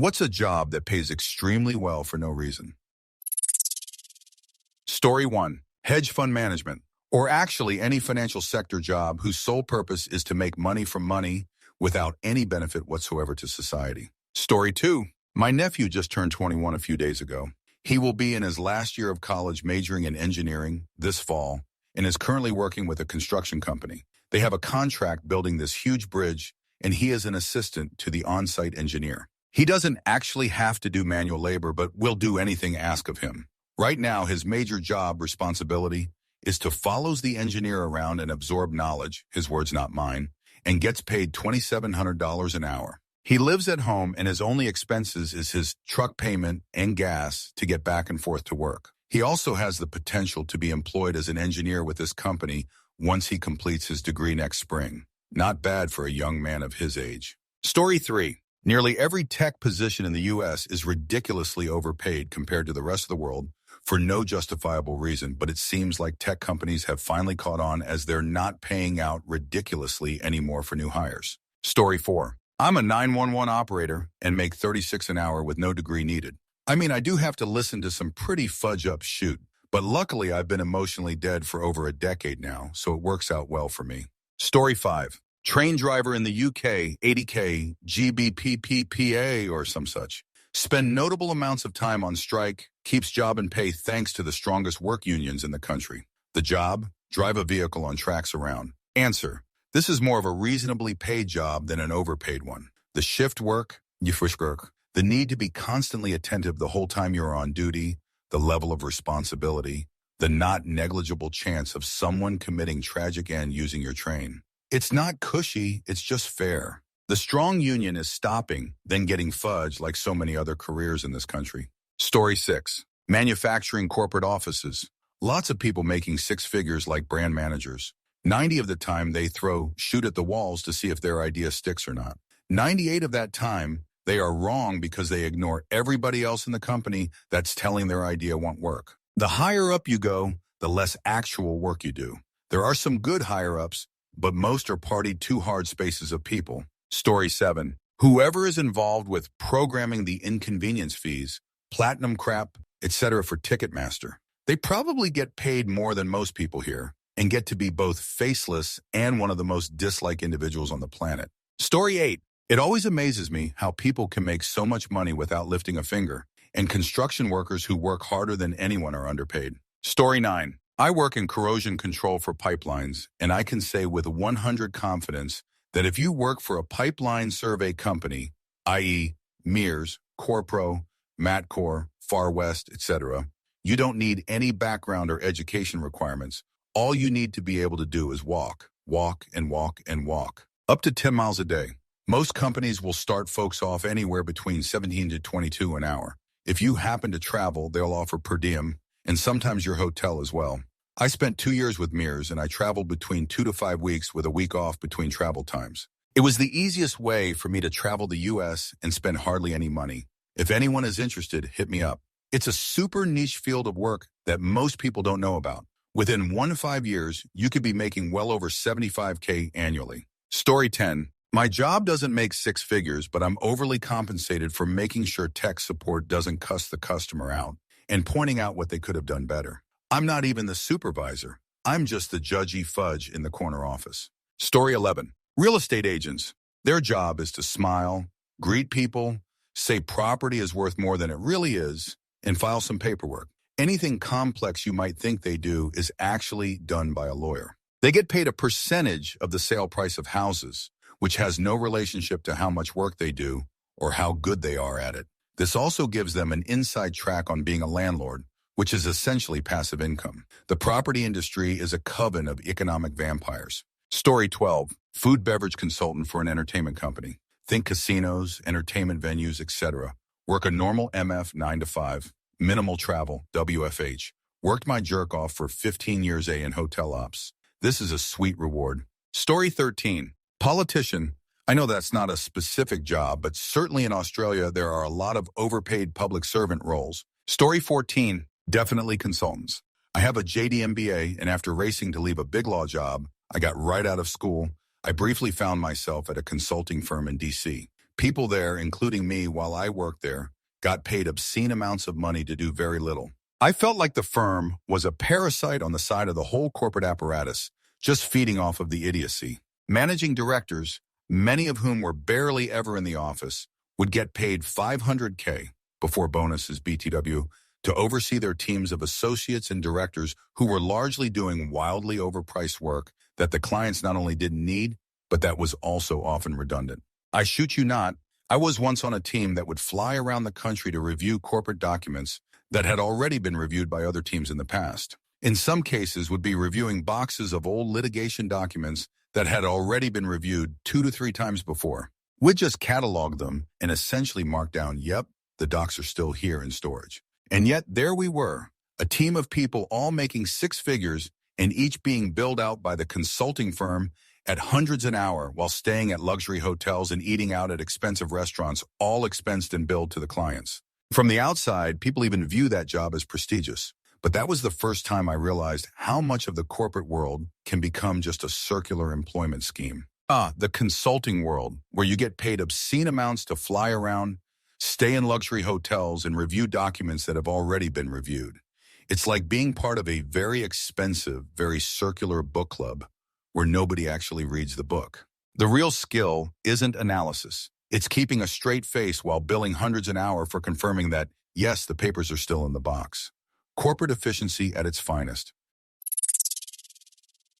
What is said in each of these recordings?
What's a job that pays extremely well for no reason? Story 1. Hedge fund management, or actually any financial sector job whose sole purpose is to make money from money without any benefit whatsoever to society. Story 2. My nephew just turned 21 a few days ago. He will be in his last year of college majoring in engineering this fall and is currently working with a construction company. They have a contract building this huge bridge, and he is an assistant to the on-site engineer. He doesn't actually have to do manual labor, but will do anything asked of him. Right now, his major job responsibility is to follow the engineer around and absorb knowledge, his words not mine, and gets paid $2,700 an hour. He lives at home, and his only expenses is his truck payment and gas to get back and forth to work. He also has the potential to be employed as an engineer with this company once he completes his degree next spring. Not bad for a young man of his age. Story 3. Nearly every tech position in the U.S. is ridiculously overpaid compared to the rest of the world for no justifiable reason, but it seems like tech companies have finally caught on as they're not paying out ridiculously anymore for new hires. Story 4. I'm a 911 operator and make $36 an hour with no degree needed. I mean, I do have to listen to some pretty fudge-up shoot, but luckily I've been emotionally dead for over a decade now, so it works out well for me. Story 5. Train driver in the UK, 80K, GBPPPA or some such. Spend notable amounts of time on strike, keeps job and pay thanks to the strongest work unions in the country. The job? Drive a vehicle on tracks around. Answer. This is more of a reasonably paid job than an overpaid one. The shift work, the need to be constantly attentive the whole time you're on duty, the level of responsibility, the not negligible chance of someone committing tragic end using your train. It's not cushy, it's just fair. The strong union is stopping, then getting fudged like so many other careers in this country. Story 6. Manufacturing corporate offices. Lots of people making six figures like brand managers. 90 of the time they shoot at the walls to see if their idea sticks or not. 98 of that time, they are wrong because they ignore everybody else in the company that's telling their idea won't work. The higher up you go, the less actual work you do. There are some good higher ups, but most are partied too hard spaces of people. Story 7. Whoever is involved with programming the inconvenience fees, platinum crap, etc. for Ticketmaster, they probably get paid more than most people here and get to be both faceless and one of the most disliked individuals on the planet. Story 8. It always amazes me how people can make so much money without lifting a finger, and construction workers who work harder than anyone are underpaid. Story 9. I work in corrosion control for pipelines, and I can say with 100% confidence that if you work for a pipeline survey company, i.e. Mears, Corpro, Matcor, Far West, etc., you don't need any background or education requirements. All you need to be able to do is walk, and walk, up to 10 miles a day. Most companies will start folks off anywhere between 17 to 22 an hour. If you happen to travel, they'll offer per diem, and sometimes your hotel as well. I spent 2 years with Mears, and I traveled between 2 to 5 weeks with a week off between travel times. It was the easiest way for me to travel the U.S. and spend hardly any money. If anyone is interested, hit me up. It's a super niche field of work that most people don't know about. Within 1 to 5 years, you could be making well over $75K annually. Story 10. My job doesn't make six figures, but I'm overly compensated for making sure tech support doesn't cuss the customer out and pointing out what they could have done better. I'm not even the supervisor. I'm just the judgy fudge in the corner office. Story 11. Real estate agents. Their job is to smile, greet people, say property is worth more than it really is, and file some paperwork. Anything complex you might think they do is actually done by a lawyer. They get paid a percentage of the sale price of houses, which has no relationship to how much work they do or how good they are at it. This also gives them an inside track on being a landlord, which is essentially passive income. The property industry is a coven of economic vampires. Story 12. Food beverage consultant for an entertainment company. Think casinos, entertainment venues, etc. Work a normal MF 9 to 5. Minimal travel, WFH. Worked my jerk off for 15 years in hotel ops. This is a sweet reward. Story 13. Politician. I know that's not a specific job, but certainly in Australia, there are a lot of overpaid public servant roles. Story 14. Definitely consultants. I have a JD MBA, and after racing to leave a big law job, I got right out of school. I briefly found myself at a consulting firm in DC. People there, including me while I worked there, got paid obscene amounts of money to do very little. I felt like the firm was a parasite on the side of the whole corporate apparatus, just feeding off of the idiocy. Managing directors, many of whom were barely ever in the office, would get paid $500K before bonuses BTW to oversee their teams of associates and directors who were largely doing wildly overpriced work that the clients not only didn't need, but that was also often redundant. I shoot you not, I was once on a team that would fly around the country to review corporate documents that had already been reviewed by other teams in the past. In some cases, would be reviewing boxes of old litigation documents that had already been reviewed 2 to 3 times before. We'd just catalog them and essentially mark down, yep, the docs are still here in storage. And yet there we were, a team of people all making 6 figures and each being billed out by the consulting firm at hundreds an hour while staying at luxury hotels and eating out at expensive restaurants, all expensed and billed to the clients. From the outside, people even view that job as prestigious. But that was the first time I realized how much of the corporate world can become just a circular employment scheme. The consulting world, where you get paid obscene amounts to fly around, stay in luxury hotels, and review documents that have already been reviewed. It's like being part of a very expensive, very circular book club where nobody actually reads the book. The real skill isn't analysis. It's keeping a straight face while billing hundreds an hour for confirming that, yes, the papers are still in the box. Corporate efficiency at its finest.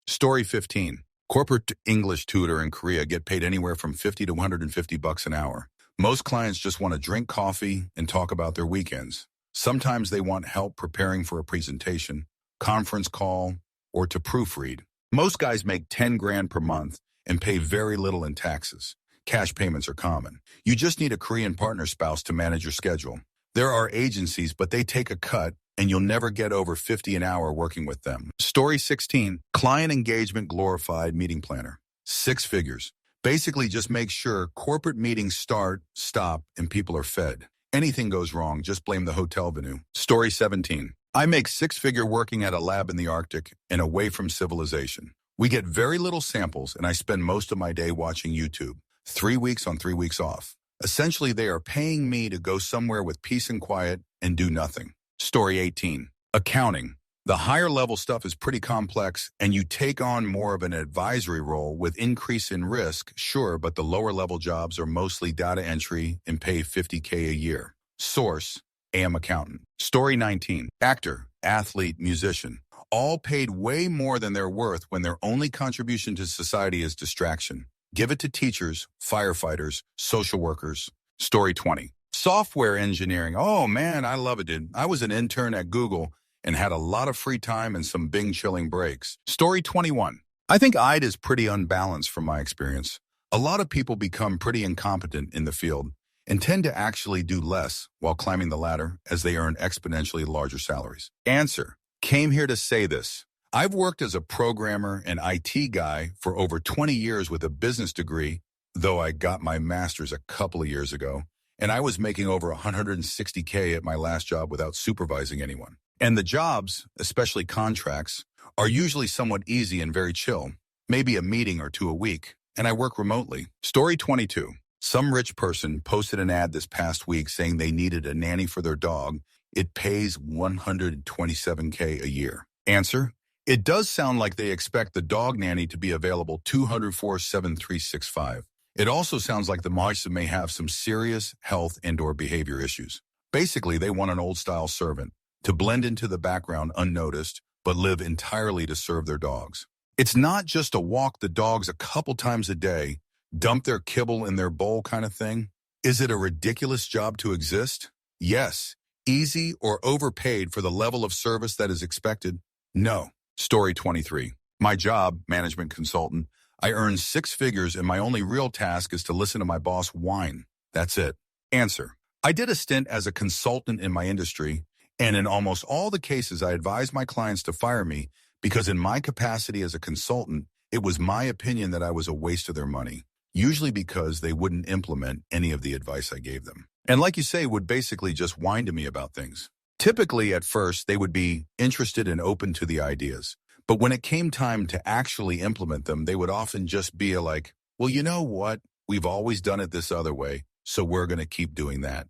Story 15. Corporate English tutor in Korea get paid anywhere from $50 to $150 an hour. Most clients just want to drink coffee and talk about their weekends. Sometimes they want help preparing for a presentation, conference call, or to proofread. Most guys make 10 grand per month and pay very little in taxes. Cash payments are common. You just need a Korean partner spouse to manage your schedule. There are agencies, but they take a cut, and you'll never get over 50 an hour working with them. Story 16. Client engagement glorified meeting planner. 6 figures. Basically just make sure corporate meetings start, stop, and people are fed. Anything goes wrong, just blame the hotel venue. Story 17. I make 6-figure working at a lab in the Arctic and away from civilization. We get very little samples, and I spend most of my day watching YouTube. 3 weeks on, 3 weeks off. Essentially, they are paying me to go somewhere with peace and quiet and do nothing. Story 18. Accounting. The higher level stuff is pretty complex, and you take on more of an advisory role with increase in risk, sure, but the lower level jobs are mostly data entry and pay $50K a year. Source, AM accountant. Story 19. Actor, athlete, musician. All paid way more than they're worth when their only contribution to society is distraction. Give it to teachers, firefighters, social workers. Story 20. Software engineering. Oh man, I love it, dude. I was an intern at Google and had a lot of free time and some Bing chilling breaks. Story 21. I think IDE is pretty unbalanced from my experience. A lot of people become pretty incompetent in the field and tend to actually do less while climbing the ladder as they earn exponentially larger salaries. Answer. Came here to say this. I've worked as a programmer and IT guy for over 20 years with a business degree, though I got my master's a couple of years ago, and I was making over $160K at my last job without supervising anyone. And the jobs, especially contracts, are usually somewhat easy and very chill, maybe a meeting or 2 a week, and I work remotely. Story 22. Some rich person posted an ad this past week saying they needed a nanny for their dog. It pays $127K a year. Answer. It does sound like they expect the dog nanny to be available 204/7/365. It also sounds like the mice may have some serious health and/or behavior issues. Basically, they want an old-style servant to blend into the background unnoticed, but live entirely to serve their dogs. It's not just to walk the dogs a couple times a day, dump their kibble in their bowl kind of thing. Is it a ridiculous job to exist? Yes. Easy or overpaid for the level of service that is expected? No. Story 23. My job, management consultant, I earn 6 figures and my only real task is to listen to my boss whine. That's it. Answer. I did a stint as a consultant in my industry, and in almost all the cases I advised my clients to fire me because in my capacity as a consultant, it was my opinion that I was a waste of their money, usually because they wouldn't implement any of the advice I gave them. And like you say, would basically just whine to me about things. Typically, at first, they would be interested and open to the ideas. But when it came time to actually implement them, they would often just be like, well, you know what? We've always done it this other way. so we're going to keep doing that.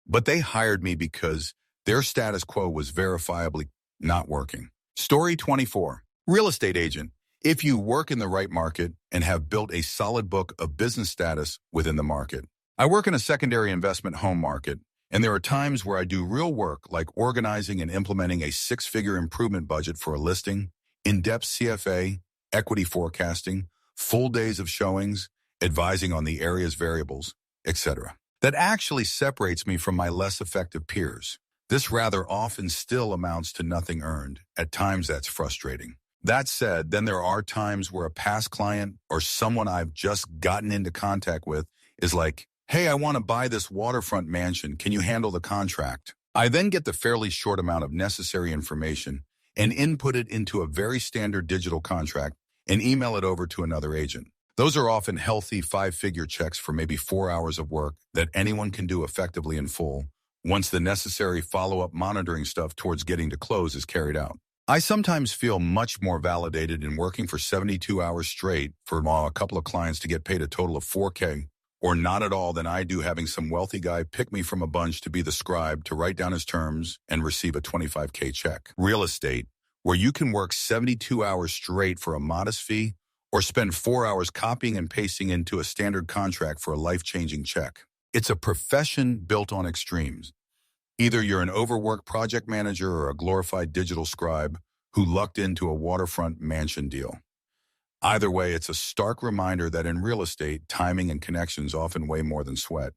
But they hired me because their status quo was verifiably not working. Story 24. Real estate agent. If you work in the right market and have built a solid book of business status within the market. I work in a secondary investment home market, and there are times where I do real work like organizing and implementing a six-figure improvement budget for a listing, in-depth CFA, equity forecasting, full days of showings, advising on the area's variables, etc. That actually separates me from my less effective peers. This rather often still amounts to nothing earned. At times that's frustrating. That said, then there are times where a past client or someone I've just gotten into contact with is like, hey, I want to buy this waterfront mansion. Can you handle the contract? I then get the fairly short amount of necessary information and input it into a very standard digital contract and email it over to another agent. Those are often healthy five-figure checks for maybe 4 hours of work that anyone can do effectively in full once the necessary follow-up monitoring stuff towards getting to close is carried out. I sometimes feel much more validated in working for 72 hours straight for a couple of clients to get paid a total of $4K or not at all than I do having some wealthy guy pick me from a bunch to be the scribe to write down his terms and receive a $25K check. Real estate, where you can work 72 hours straight for a modest fee or spend 4 hours copying and pasting into a standard contract for a life-changing check. It's a profession built on extremes. Either you're an overworked project manager or a glorified digital scribe who lucked into a waterfront mansion deal. Either way, it's a stark reminder that in real estate, timing and connections often weigh more than sweat.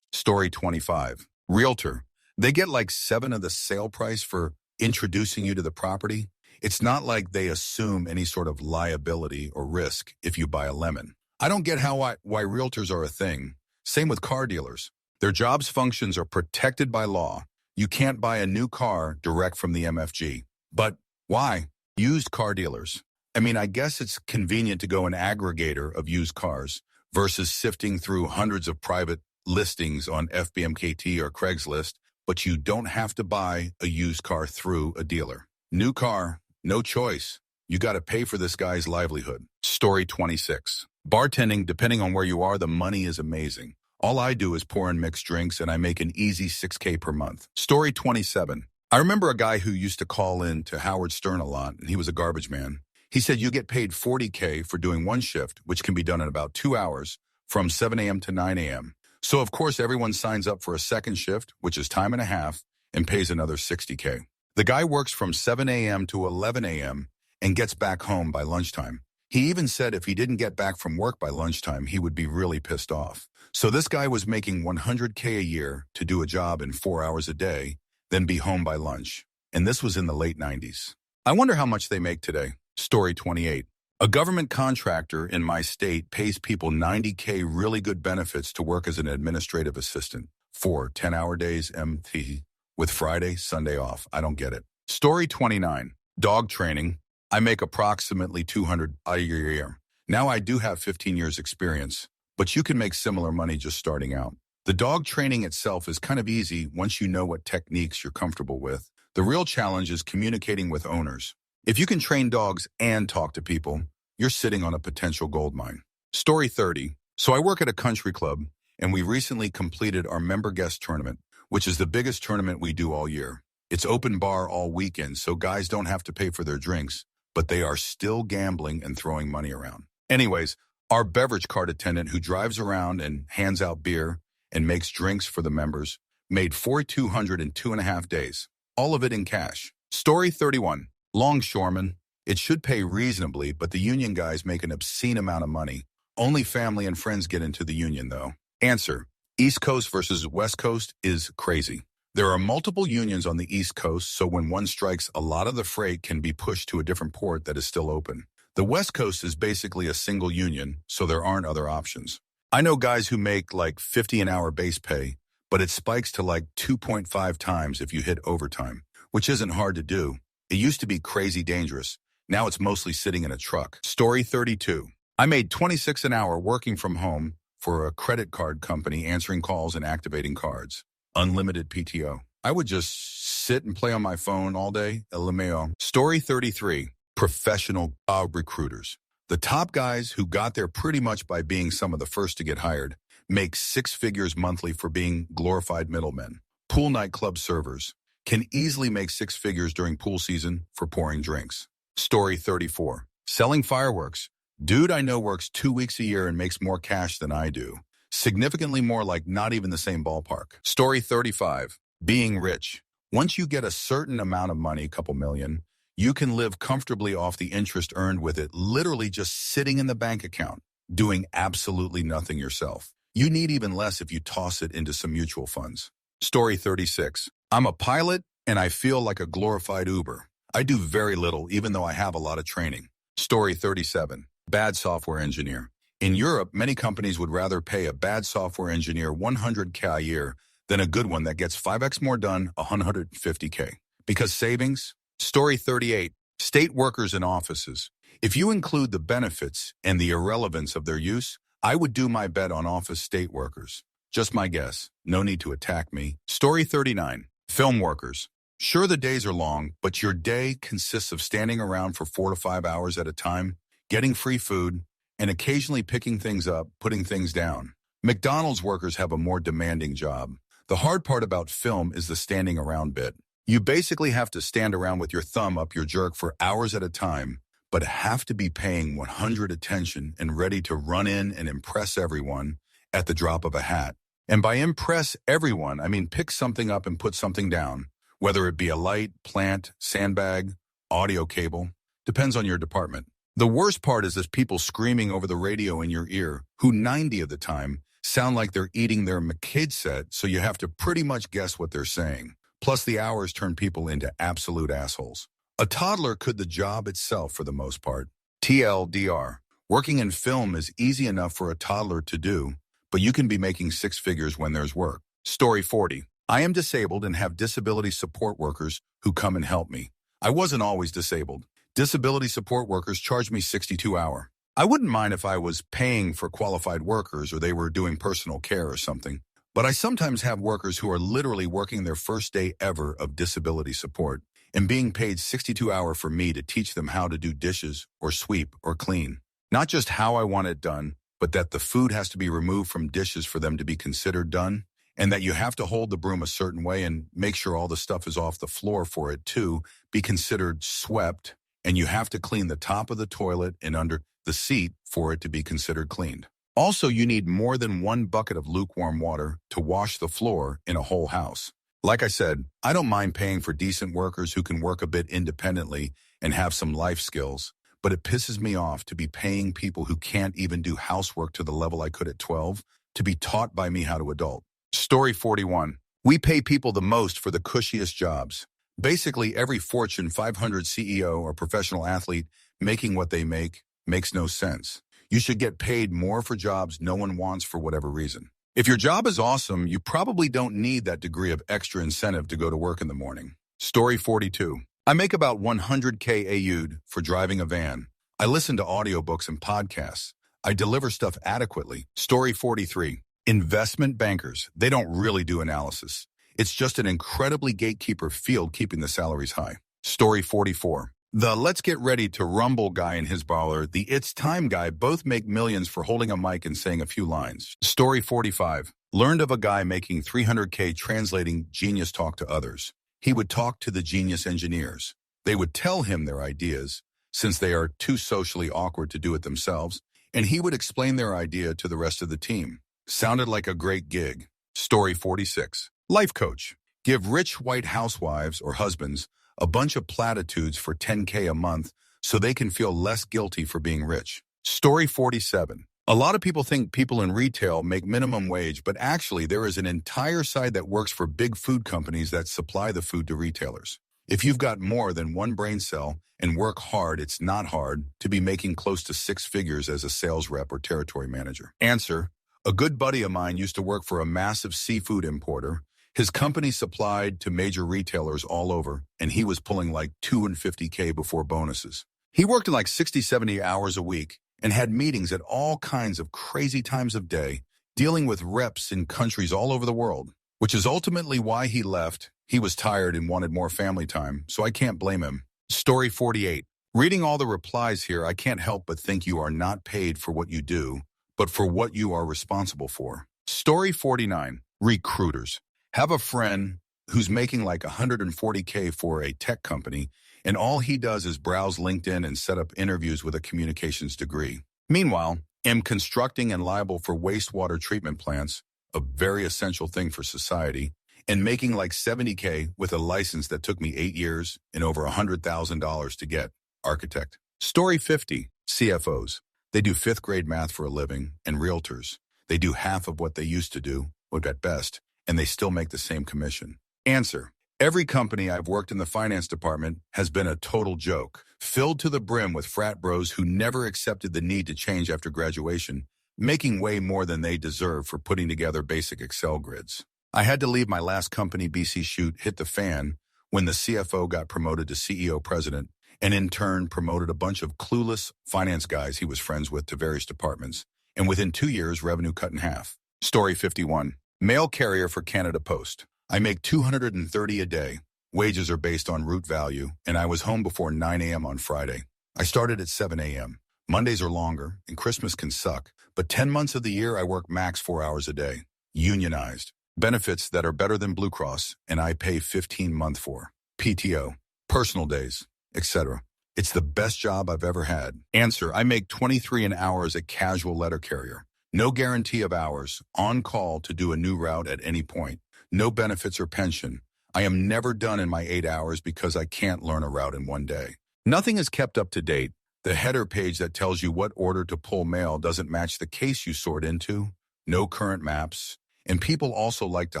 Story 25. Realtor. They get like 7 of the sale price for introducing you to the property. It's not like they assume any sort of liability or risk if you buy a lemon. I don't get why realtors are a thing. Same with car dealers. Their jobs functions are protected by law. You can't buy a new car direct from the MFG. But why? Used car dealers. I mean, I guess it's convenient to go an aggregator of used cars versus sifting through hundreds of private listings on FBMKT or Craigslist, but you don't have to buy a used car through a dealer. New car, no choice. You got to pay for this guy's livelihood. Story 26. Bartending, depending on where you are, the money is amazing. All I do is pour in mixed drinks and I make an easy $6K per month. Story 27. I remember a guy who used to call in to Howard Stern a lot, and he was a garbage man. He said you get paid $40K for doing one shift, which can be done in about 2 hours, from 7 a.m. to 9 a.m. So, of course, everyone signs up for a second shift, which is time and a half, and pays another $60K. The guy works from 7 a.m. to 11 a.m. and gets back home by lunchtime. He even said if he didn't get back from work by lunchtime, he would be really pissed off. So this guy was making $100K a year to do a job in 4 hours a day, then be home by lunch. And this was in the late 90s. I wonder how much they make today. Story 28. A government contractor in my state pays people $90K really good benefits to work as an administrative assistant. 4 10-hour days MT with Friday, Sunday off. I don't get it. Story 29. Dog training. I make approximately $200 a year. Now I do have 15 years experience, but you can make similar money just starting out. The dog training itself is kind of easy once you know what techniques you're comfortable with. The real challenge is communicating with owners. If you can train dogs and talk to people, you're sitting on a potential gold mine. Story 30. So I work at a country club, and we recently completed our member guest tournament, which is the biggest tournament we do all year. It's open bar all weekend, so guys don't have to pay for their drinks, but they are still gambling and throwing money around. Anyways, our beverage cart attendant who drives around and hands out beer and makes drinks for the members made $4,200 in 2.5 days, all of it in cash. Story 31. Longshoreman. It should pay reasonably, but the union guys make an obscene amount of money. Only family and friends get into the union, though. Answer. East Coast versus West Coast is crazy. There are multiple unions on the East Coast, so when one strikes, a lot of the freight can be pushed to a different port that is still open. The West Coast is basically a single union, so there aren't other options. I know guys who make like $50 an hour base pay, but it spikes to like 2.5 times if you hit overtime, which isn't hard to do. It used to be crazy dangerous. Now it's mostly sitting in a truck. Story 32. I made $26 an hour working from home for a credit card company answering calls and activating cards. Unlimited PTO. I would just sit and play on my phone all day. LMAO. Story 33. Professional recruiters. The top guys who got there pretty much by being some of the first to get hired make six figures monthly for being glorified middlemen. Pool nightclub servers can easily make six figures during pool season for pouring drinks. Story 34. Selling fireworks. Dude I know works 2 weeks a year and makes more cash than I do. Significantly more, like not even the same ballpark. Story 35. Being rich. Once you get a certain amount of money, a couple million, you can live comfortably off the interest earned with it, literally just sitting in the bank account, doing absolutely nothing yourself. You need even less if you toss it into some mutual funds. Story 36. I'm a pilot and I feel like a glorified Uber. I do very little, even though I have a lot of training. Story 37. Bad software engineer. In Europe, many companies would rather pay a bad software engineer $100K a year than a good one that gets 5x more done, $150K. Because savings? Story 38. State workers in offices. If you include the benefits and the irrelevance of their use, I would do my bet on office state workers. Just my guess. No need to attack me. Story 39. Film workers. Sure, the days are long, but your day consists of standing around for 4 to 5 hours at a time, getting free food, and occasionally picking things up, putting things down. McDonald's workers have a more demanding job. The hard part about film is the standing around bit. You basically have to stand around with your thumb up your jerk for hours at a time, but have to be paying 100 attention and ready to run in and impress everyone at the drop of a hat. And by impress everyone, I mean pick something up and put something down, whether it be a light, plant, sandbag, audio cable, depends on your department. The worst part is there's people screaming over the radio in your ear, who 90 of the time sound like they're eating their McKid set, so you have to pretty much guess what they're saying. Plus the hours turn people into absolute assholes. A toddler could the job itself for the most part. TLDR. Working in film is easy enough for a toddler to do, but you can be making six figures when there's work. Story 40. I am disabled and have disability support workers who come and help me. I wasn't always disabled. Disability support workers charge me $62 an hour. I wouldn't mind if I was paying for qualified workers or they were doing personal care or something, but I sometimes have workers who are literally working their first day ever of disability support and being paid $62 an hour for me to teach them how to do dishes or sweep or clean. Not just how I want it done, but that the food has to be removed from dishes for them to be considered done, and that you have to hold the broom a certain way and make sure all the stuff is off the floor for it to be considered swept, and you have to clean the top of the toilet and under the seat for it to be considered cleaned. Also, you need more than one bucket of lukewarm water to wash the floor in a whole house. Like I said, I don't mind paying for decent workers who can work a bit independently and have some life skills, but it pisses me off to be paying people who can't even do housework to the level I could at 12 to be taught by me how to adult. Story 41. We pay people the most for the cushiest jobs. Basically, every Fortune 500 CEO or professional athlete making what they make makes no sense. You should get paid more for jobs no one wants for whatever reason. If your job is awesome, you probably don't need that degree of extra incentive to go to work in the morning. Story 42. I make about $100K AU'd for driving a van. I listen to audiobooks and podcasts. I deliver stuff adequately. Story 43. Investment bankers, they don't really do analysis. It's just an incredibly gatekeeper field keeping the salaries high. Story 44. The let's get ready to rumble guy and his baller, the it's time guy, both make millions for holding a mic and saying a few lines. Story 45. Learned of a guy making $300K translating genius talk to others. He would talk to the genius engineers. They would tell him their ideas, since they are too socially awkward to do it themselves, and he would explain their idea to the rest of the team. Sounded like a great gig. Story 46. Life coach. Give rich white housewives or husbands a bunch of platitudes for $10K a month so they can feel less guilty for being rich. Story 47. A lot of people think people in retail make minimum wage, but actually there is an entire side that works for big food companies that supply the food to retailers. If you've got more than one brain cell and work hard, it's not hard to be making close to six figures as a sales rep or territory manager. Answer. A good buddy of mine used to work for a massive seafood importer. His company supplied to major retailers all over, and he was pulling like $250K before bonuses. He worked in like 60, 70 hours a week and had meetings at all kinds of crazy times of day, dealing with reps in countries all over the world, which is ultimately why he left. He was tired and wanted more family time, so I can't blame him. Story 48. Reading all the replies here, I can't help but think you are not paid for what you do, but for what you are responsible for. Story 49, recruiters. Have a friend who's making like 140K for a tech company, and all he does is browse LinkedIn and set up interviews with a communications degree. Meanwhile, am constructing and liable for wastewater treatment plants, a very essential thing for society, and making like 70K with a license that took me 8 years and over $100,000 to get. Architect. Story 50, CFOs. They do 5th grade math for a living, and realtors. They do half of what they used to do, or at best, and they still make the same commission. Answer. Every company I've worked in the finance department has been a total joke, filled to the brim with frat bros who never accepted the need to change after graduation, making way more than they deserve for putting together basic Excel grids. I had to leave my last company BC shoot hit the fan when the CFO got promoted to CEO president and in turn promoted a bunch of clueless finance guys he was friends with to various departments, and within 2 years, revenue cut in half. Story 51. Mail carrier for Canada Post. I make $230 a day. Wages are based on route value, and I was home before 9 a.m. on Friday. I started at 7 a.m. Mondays are longer, and Christmas can suck, but 10 months of the year I work max 4 hours a day. Unionized. Benefits that are better than Blue Cross, and I pay 15-month for. PTO. Personal days. Etc. It's the best job I've ever had. Answer. I make $23 an hour as a casual letter carrier. No guarantee of hours, on call to do a new route at any point. No benefits or pension. I am never done in my 8 hours because I can't learn a route in 1 day. Nothing is kept up to date. The header page that tells you what order to pull mail doesn't match the case you sort into. No current maps. And people also like to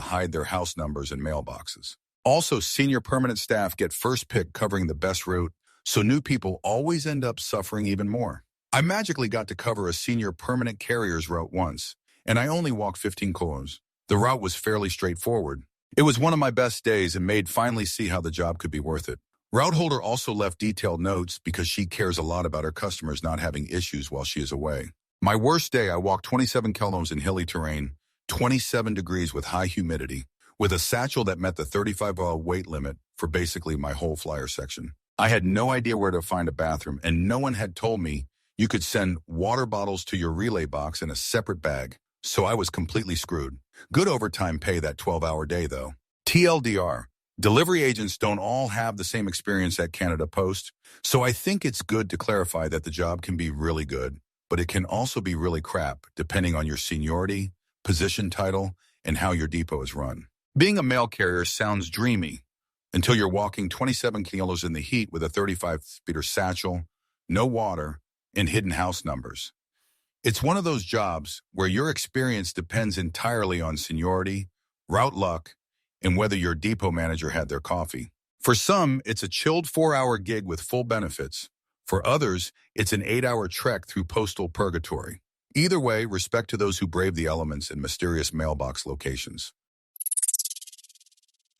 hide their house numbers in mailboxes. Also, senior permanent staff get first pick covering the best route, so new people always end up suffering even more. I magically got to cover a senior permanent carrier's route once, and I only walked 15 kilometers. The route was fairly straightforward. It was one of my best days and made finally see how the job could be worth it. Route holder also left detailed notes because she cares a lot about her customers not having issues while she is away. My worst day, I walked 27 kilometers in hilly terrain, 27 degrees with high humidity, with a satchel that met the 35-hour weight limit for basically my whole flyer section. I had no idea where to find a bathroom, and no one had told me you could send water bottles to your relay box in a separate bag, so I was completely screwed. Good overtime pay that 12-hour day, though. TLDR, delivery agents don't all have the same experience at Canada Post, so I think it's good to clarify that the job can be really good, but it can also be really crap, depending on your seniority, position title, and how your depot is run. Being a mail carrier sounds dreamy until you're walking 27 kilos in the heat with a 35-meter satchel, no water, and hidden house numbers. It's one of those jobs where your experience depends entirely on seniority, route luck, and whether your depot manager had their coffee. For some, it's a chilled 4-hour gig with full benefits. For others, it's an 8-hour trek through postal purgatory. Either way, respect to those who brave the elements in mysterious mailbox locations.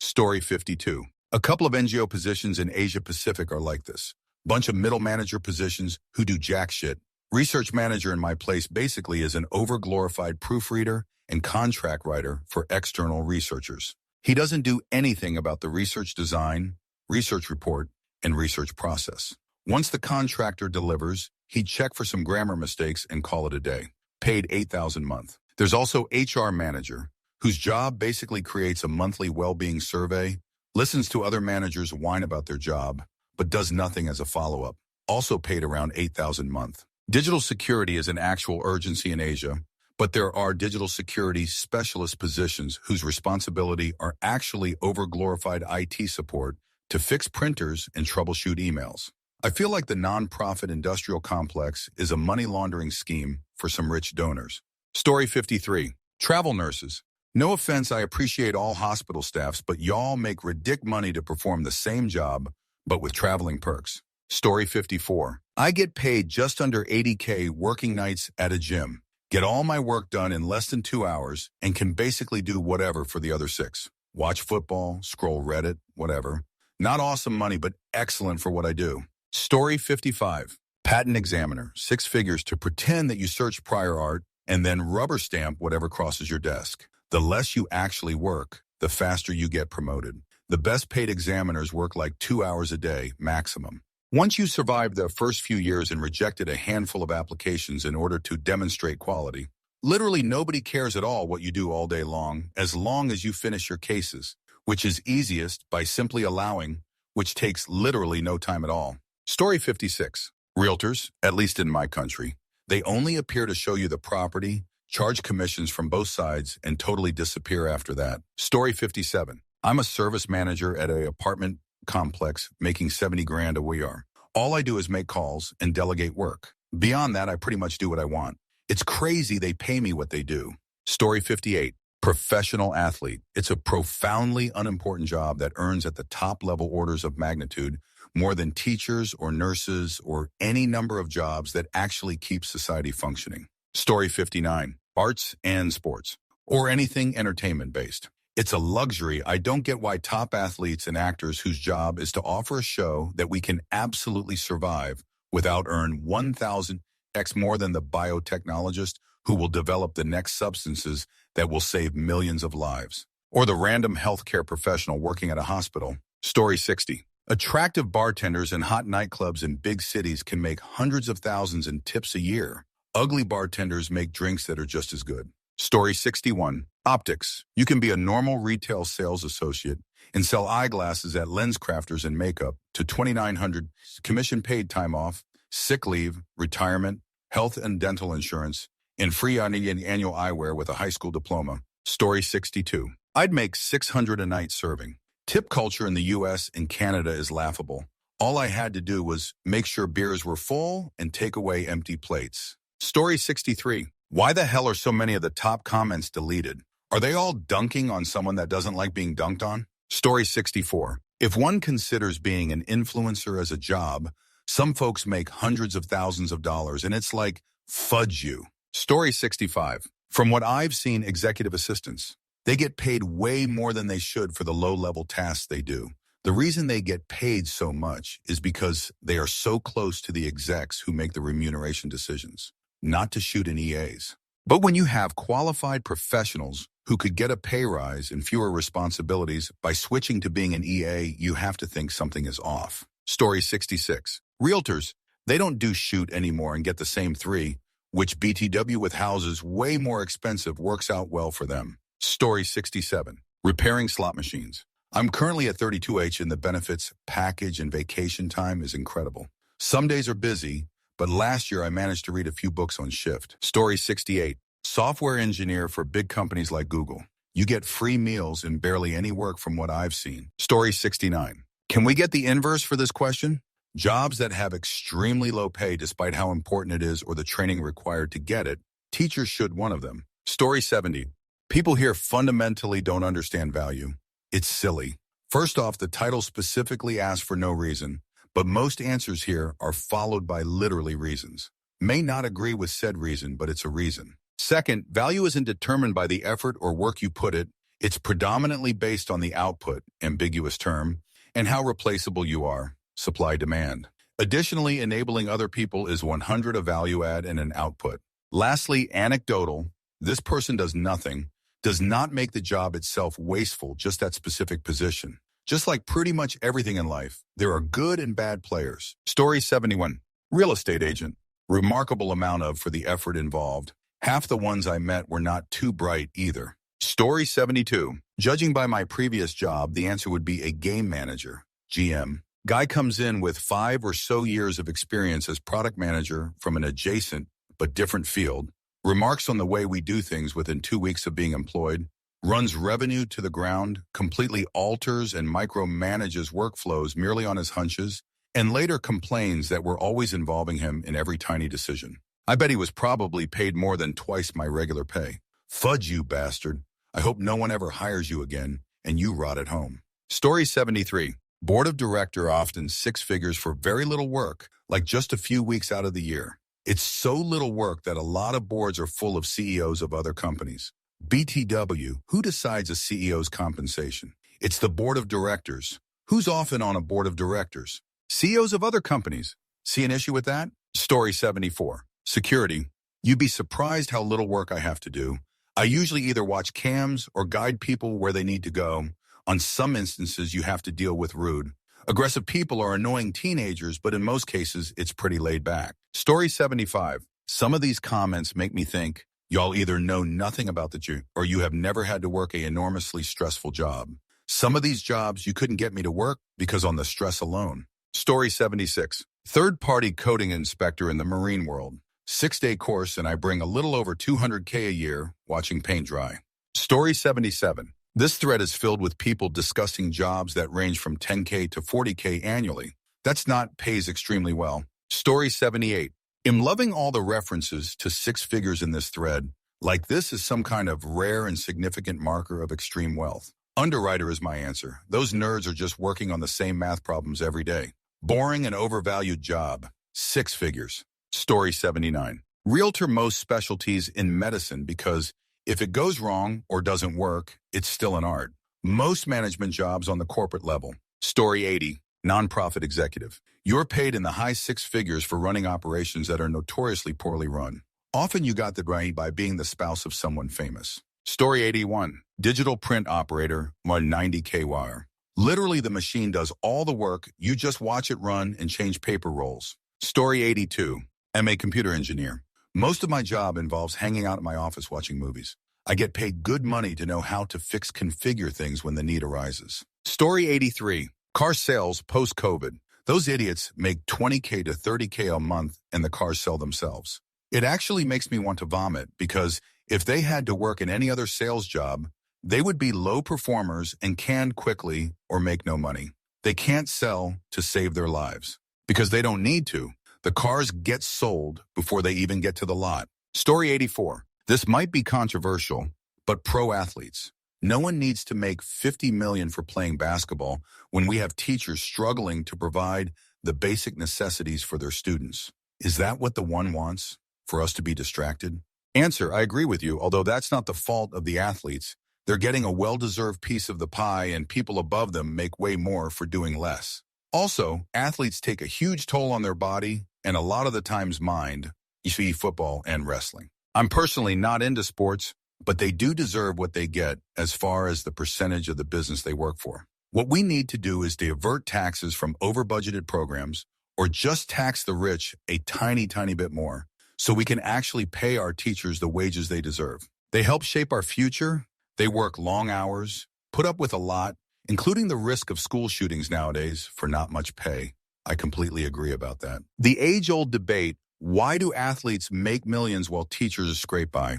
Story 52. A couple of NGO positions in Asia Pacific are like this. Bunch of middle manager positions who do jack shit. Research manager in my place basically is an overglorified proofreader and contract writer for external researchers. He doesn't do anything about the research design, research report, and research process. Once the contractor delivers, he'd check for some grammar mistakes and call it a day. Paid $8,000 a month. There's also HR manager, whose job basically creates a monthly well-being survey, listens to other managers whine about their job, but does nothing as a follow-up. Also paid around $8,000 a month. Digital security is an actual urgency in Asia, but there are digital security specialist positions whose responsibility are actually overglorified IT support to fix printers and troubleshoot emails. I feel like the nonprofit industrial complex is a money laundering scheme for some rich donors. Story 53. Travel nurses. No offense, I appreciate all hospital staffs, but y'all make ridiculous money to perform the same job, but with traveling perks. Story 54. I get paid just under $80K working nights at a gym, get all my work done in less than 2 hours, and can basically do whatever for the other 6. Watch football, scroll Reddit, whatever. Not awesome money, but excellent for what I do. Story 55. Patent examiner, 6 figures to pretend that you search prior art and then rubber stamp whatever crosses your desk. The less you actually work, the faster you get promoted. The best paid examiners work like 2 hours a day, maximum. Once you survived the first few years and rejected a handful of applications in order to demonstrate quality, literally nobody cares at all what you do all day long as you finish your cases, which is easiest by simply allowing, which takes literally no time at all. Story 56. Realtors, at least in my country, they only appear to show you the property, charge commissions from both sides, and totally disappear after that. Story 57. I'm a service manager at an apartment complex making 70 grand a year. All I do is make calls and delegate work. Beyond that, I pretty much do what I want. It's crazy they pay me what they do. Story 58. Professional athlete. It's a profoundly unimportant job that earns at the top level orders of magnitude more than teachers or nurses or any number of jobs that actually keep society functioning. Story 59. Arts and sports, or anything entertainment-based. It's a luxury. I don't get why top athletes and actors whose job is to offer a show that we can absolutely survive without earn 1,000x more than the biotechnologist who will develop the next substances that will save millions of lives, or the random healthcare professional working at a hospital. Story 60. Attractive bartenders in hot nightclubs in big cities can make hundreds of thousands in tips a year. Ugly bartenders make drinks that are just as good. Story 61. Optics. You can be a normal retail sales associate and sell eyeglasses at Lens Crafters and Makeup to $2,900, commission paid time off, sick leave, retirement, health and dental insurance, and free annual eyewear with a high school diploma. Story 62. I'd make $600 a night serving. Tip culture in the US and Canada is laughable. All I had to do was make sure beers were full and take away empty plates. Story 63. Why the hell are so many of the top comments deleted? Are they all dunking on someone that doesn't like being dunked on? Story 64. If one considers being an influencer as a job, some folks make hundreds of thousands of dollars, and it's like, fudge you. Story 65. From what I've seen, executive assistants, they get paid way more than they should for the low-level tasks they do. The reason they get paid so much is because they are so close to the execs who make the remuneration decisions, not to shoot in EAs. But when you have qualified professionals who could get a pay rise and fewer responsibilities by switching to being an EA, you have to think something is off. Story 66. Realtors, they don't do shoot anymore and get the same 3, which BTW with houses way more expensive works out well for them. Story 67. Repairing slot machines. I'm currently at 32H and the benefits, package, and vacation time is incredible. Some days are busy, but last year I managed to read a few books on shift. Story 68. Software engineer for big companies like Google. You get free meals and barely any work from what I've seen. Story 69. Can we get the inverse for this question? Jobs that have extremely low pay despite how important it is or the training required to get it. Teachers should one of them. Story 70. People here fundamentally don't understand value. It's silly. First off, the title specifically asks for no reason, but most answers here are followed by literally reasons. May not agree with said reason, but it's a reason. Second, value isn't determined by the effort or work you put it. It's predominantly based on the output, ambiguous term, and how replaceable you are, supply-demand. Additionally, enabling other people is 100 a value add and an output. Lastly, anecdotal, this person does nothing, does not make the job itself wasteful, just that specific position. Just like pretty much everything in life, there are good and bad players. Story 71. Real estate agent. Remarkable amount of for the effort involved. Half the ones I met were not too bright either. Story 72. Judging by my previous job, the answer would be a game manager, GM. Guy comes in with 5 or so years of experience as product manager from an adjacent but different field. Remarks on the way we do things within 2 weeks of being employed, runs revenue to the ground, completely alters and micromanages workflows merely on his hunches, and later complains that we're always involving him in every tiny decision. I bet he was probably paid more than twice my regular pay. Fudge you, bastard. I hope no one ever hires you again and you rot at home. Story 73. Board of director often 6 figures for very little work, like just a few weeks out of the year. It's so little work that a lot of boards are full of CEOs of other companies. BTW, who decides a CEO's compensation? It's the board of directors. Who's often on a board of directors? CEOs of other companies. See an issue with that? Story 74. Security. You'd be surprised how little work I have to do. I usually either watch cams or guide people where they need to go. On some instances, you have to deal with rude, Aggressive people are annoying teenagers, but in most cases, it's pretty laid back. Story 75. Some of these comments make me think, y'all either know nothing about the job or you have never had to work an enormously stressful job. Some of these jobs you couldn't get me to work because on the stress alone. Story 76. Third-party coding inspector in the marine world. 6-day course and I bring a little over $200K a year watching paint dry. Story 77. This thread is filled with people discussing jobs that range from $10K to $40K annually. That's not pays extremely well. Story 78. I'm loving all the references to six figures in this thread, like this is some kind of rare and significant marker of extreme wealth. Underwriter is my answer. Those nerds are just working on the same math problems every day. Boring and overvalued job. 6 figures. Story 79. Realtor most specialties in medicine because if it goes wrong or doesn't work, it's still an art. Most management jobs on the corporate level. Story 80. Nonprofit executive. You're paid in the high 6 figures for running operations that are notoriously poorly run. Often you got the right by being the spouse of someone famous. Story 81. Digital print operator, 190K wire. Literally the machine does all the work, you just watch it run and change paper rolls. Story 82. MA computer engineer. Most of my job involves hanging out in my office watching movies. I get paid good money to know how to configure things when the need arises. Story 83. Car sales post-COVID. Those idiots make 20K to 30K a month and the cars sell themselves. It actually makes me want to vomit because if they had to work in any other sales job, they would be low performers and canned quickly or make no money. They can't sell to save their lives because they don't need to. The cars get sold before they even get to the lot. Story 84. This might be controversial, but pro athletes. No one needs to make $50 million for playing basketball when we have teachers struggling to provide the basic necessities for their students. Is that what the one wants? For us to be distracted? Answer, I agree with you, although that's not the fault of the athletes. They're getting a well-deserved piece of the pie and people above them make way more for doing less. Also, athletes take a huge toll on their body and a lot of the times mind, e.g. football and wrestling. I'm personally not into sports, but they do deserve what they get as far as the percentage of the business they work for. What we need to do is divert taxes from over-budgeted programs or just tax the rich a tiny bit more so we can actually pay our teachers the wages they deserve. They help shape our future. They work long hours, put up with a lot, including the risk of school shootings nowadays for not much pay. I completely agree about that. The age-old debate, why do athletes make millions while teachers scrape by?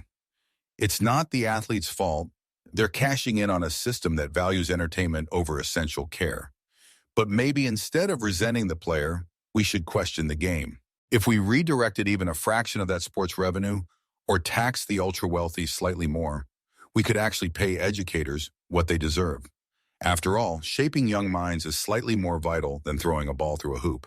It's not the athlete's fault. They're cashing in on a system that values entertainment over essential care. But maybe instead of resenting the player, we should question the game. If we redirected even a fraction of that sports revenue or taxed the ultra-wealthy slightly more, we could actually pay educators what they deserve. After all, shaping young minds is slightly more vital than throwing a ball through a hoop.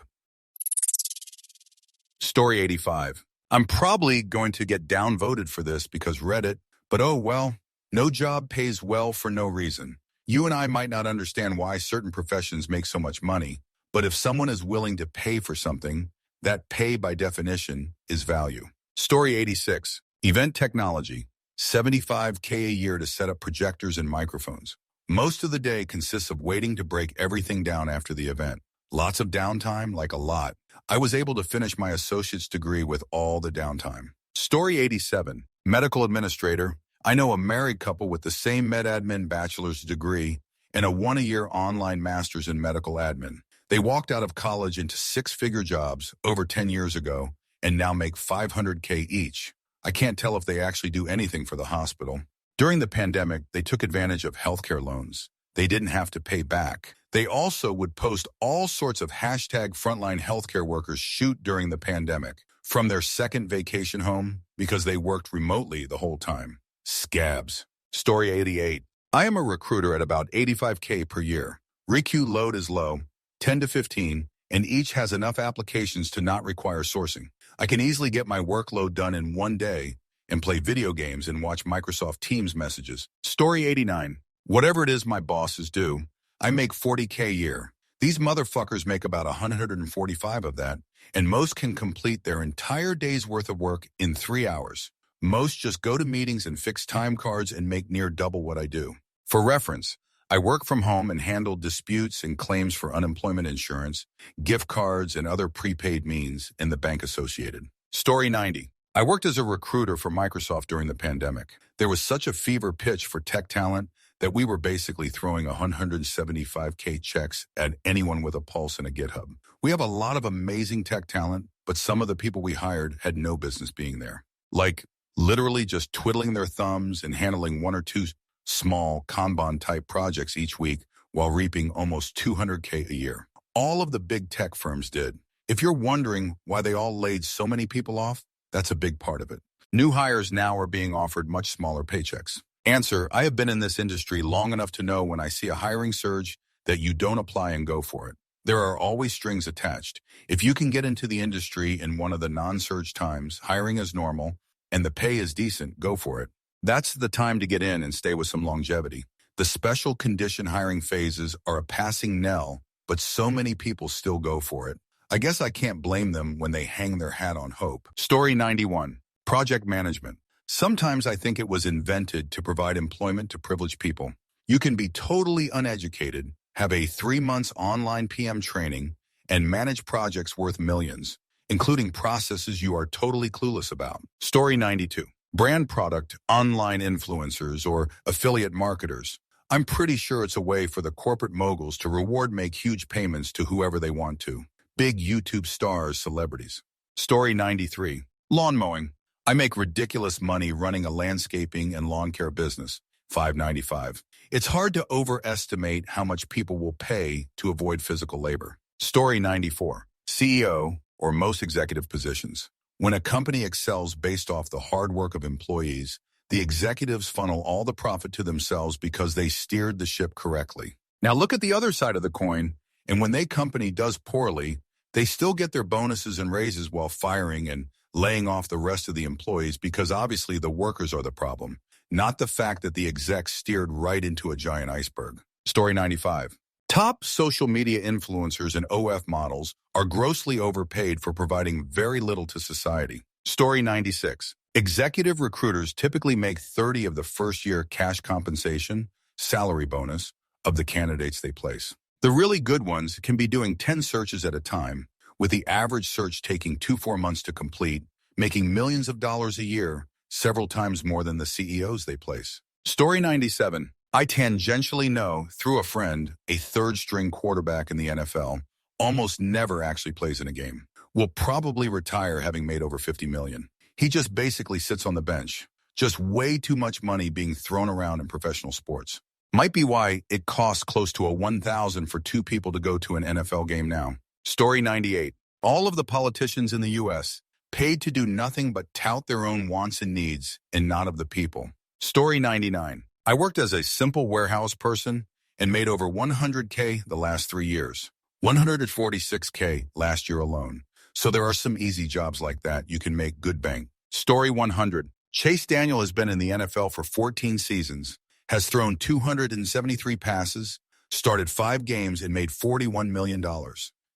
Story 85. I'm probably going to get downvoted for this because Reddit, but oh well, no job pays well for no reason. You and I might not understand why certain professions make so much money, but if someone is willing to pay for something, that pay by definition is value. Story 86. Event technology. 75K a year to set up projectors and microphones. Most of the day consists of waiting to break everything down after the event. Lots of downtime, like a lot. I was able to finish my associate's degree with all the downtime. Story 87. Medical administrator. I know a married couple with the same med admin bachelor's degree and a 1-year online master's in medical admin. They walked out of college into 6-figure jobs over 10 years ago and now make $500K each. I can't tell if they actually do anything for the hospital. During the pandemic, they took advantage of healthcare loans. They didn't have to pay back. They also would post all sorts of hashtag frontline healthcare workers shoot during the pandemic from their second vacation home because they worked remotely the whole time. Scabs. Story 88. I am a recruiter at about 85K per year. Requeue load is low, 10 to 15, and each has enough applications to not require sourcing. I can easily get my workload done in one day and play video games and watch Microsoft Teams messages. Story 89. Whatever it is my bosses do, I make 40K a year. These motherfuckers make about 145 of that, and most can complete their entire day's worth of work in 3 hours. Most just go to meetings and fix time cards and make near double what I do. For reference, I work from home and handle disputes and claims for unemployment insurance, gift cards, and other prepaid means in the bank associated. Story 90. I worked as a recruiter for Microsoft during the pandemic. There was such a fever pitch for tech talent that we were basically throwing 175K checks at anyone with a pulse and a GitHub. We have a lot of amazing tech talent, but some of the people we hired had no business being there. Like literally just twiddling their thumbs and handling one or two small Kanban-type projects each week while reaping almost 200K a year. All of the big tech firms did. If you're wondering why they all laid so many people off, that's a big part of it. New hires now are being offered much smaller paychecks. Answer, I have been in this industry long enough to know when I see a hiring surge that you don't apply and go for it. There are always strings attached. If you can get into the industry in one of the non-surge times, hiring is normal, and the pay is decent, go for it. That's the time to get in and stay with some longevity. The special condition hiring phases are a passing knell, but so many people still go for it. I guess I can't blame them when they hang their hat on hope. Story 91. Project management. Sometimes I think it was invented to provide employment to privileged people. You can be totally uneducated, have a 3 months online PM training, and manage projects worth millions, including processes you are totally clueless about. Story 92. Brand product, online influencers, or affiliate marketers. I'm pretty sure it's a way for the corporate moguls to make huge payments to whoever they want to. Big YouTube stars, celebrities. Story 93. Lawn mowing. I make ridiculous money running a landscaping and lawn care business. $5.95. It's hard to overestimate how much people will pay to avoid physical labor. Story 94. CEO, or most executive positions. When a company excels based off the hard work of employees, the executives funnel all the profit to themselves because they steered the ship correctly. Now look at the other side of the coin, and when their company does poorly, they still get their bonuses and raises while firing and laying off the rest of the employees because obviously the workers are the problem, not the fact that the execs steered right into a giant iceberg. Story 95. Top social media influencers and OF models are grossly overpaid for providing very little to society. Story 96. Executive recruiters typically make 30 of the first year cash compensation, salary bonus, of the candidates they place. The really good ones can be doing 10 searches at a time, with the average search taking 2-4 months to complete, making millions of dollars a year, several times more than the CEOs they place. Story 97. I tangentially know, through a friend, a third-string quarterback in the NFL almost never actually plays in a game. Will probably retire having made over $50 million. He just basically sits on the bench. Just way too much money being thrown around in professional sports. Might be why it costs close to $1,000 for 2 people to go to an NFL game now. Story 98. All of the politicians in the U.S. paid to do nothing but tout their own wants and needs and not of the people. Story 99. I worked as a simple warehouse person and made over $100K the last 3 years. $146K last year alone. So there are some easy jobs like that you can make good bank. Story 100. Chase Daniel has been in the NFL for 14 seasons, has thrown 273 passes, started 5 games, and made $41 million.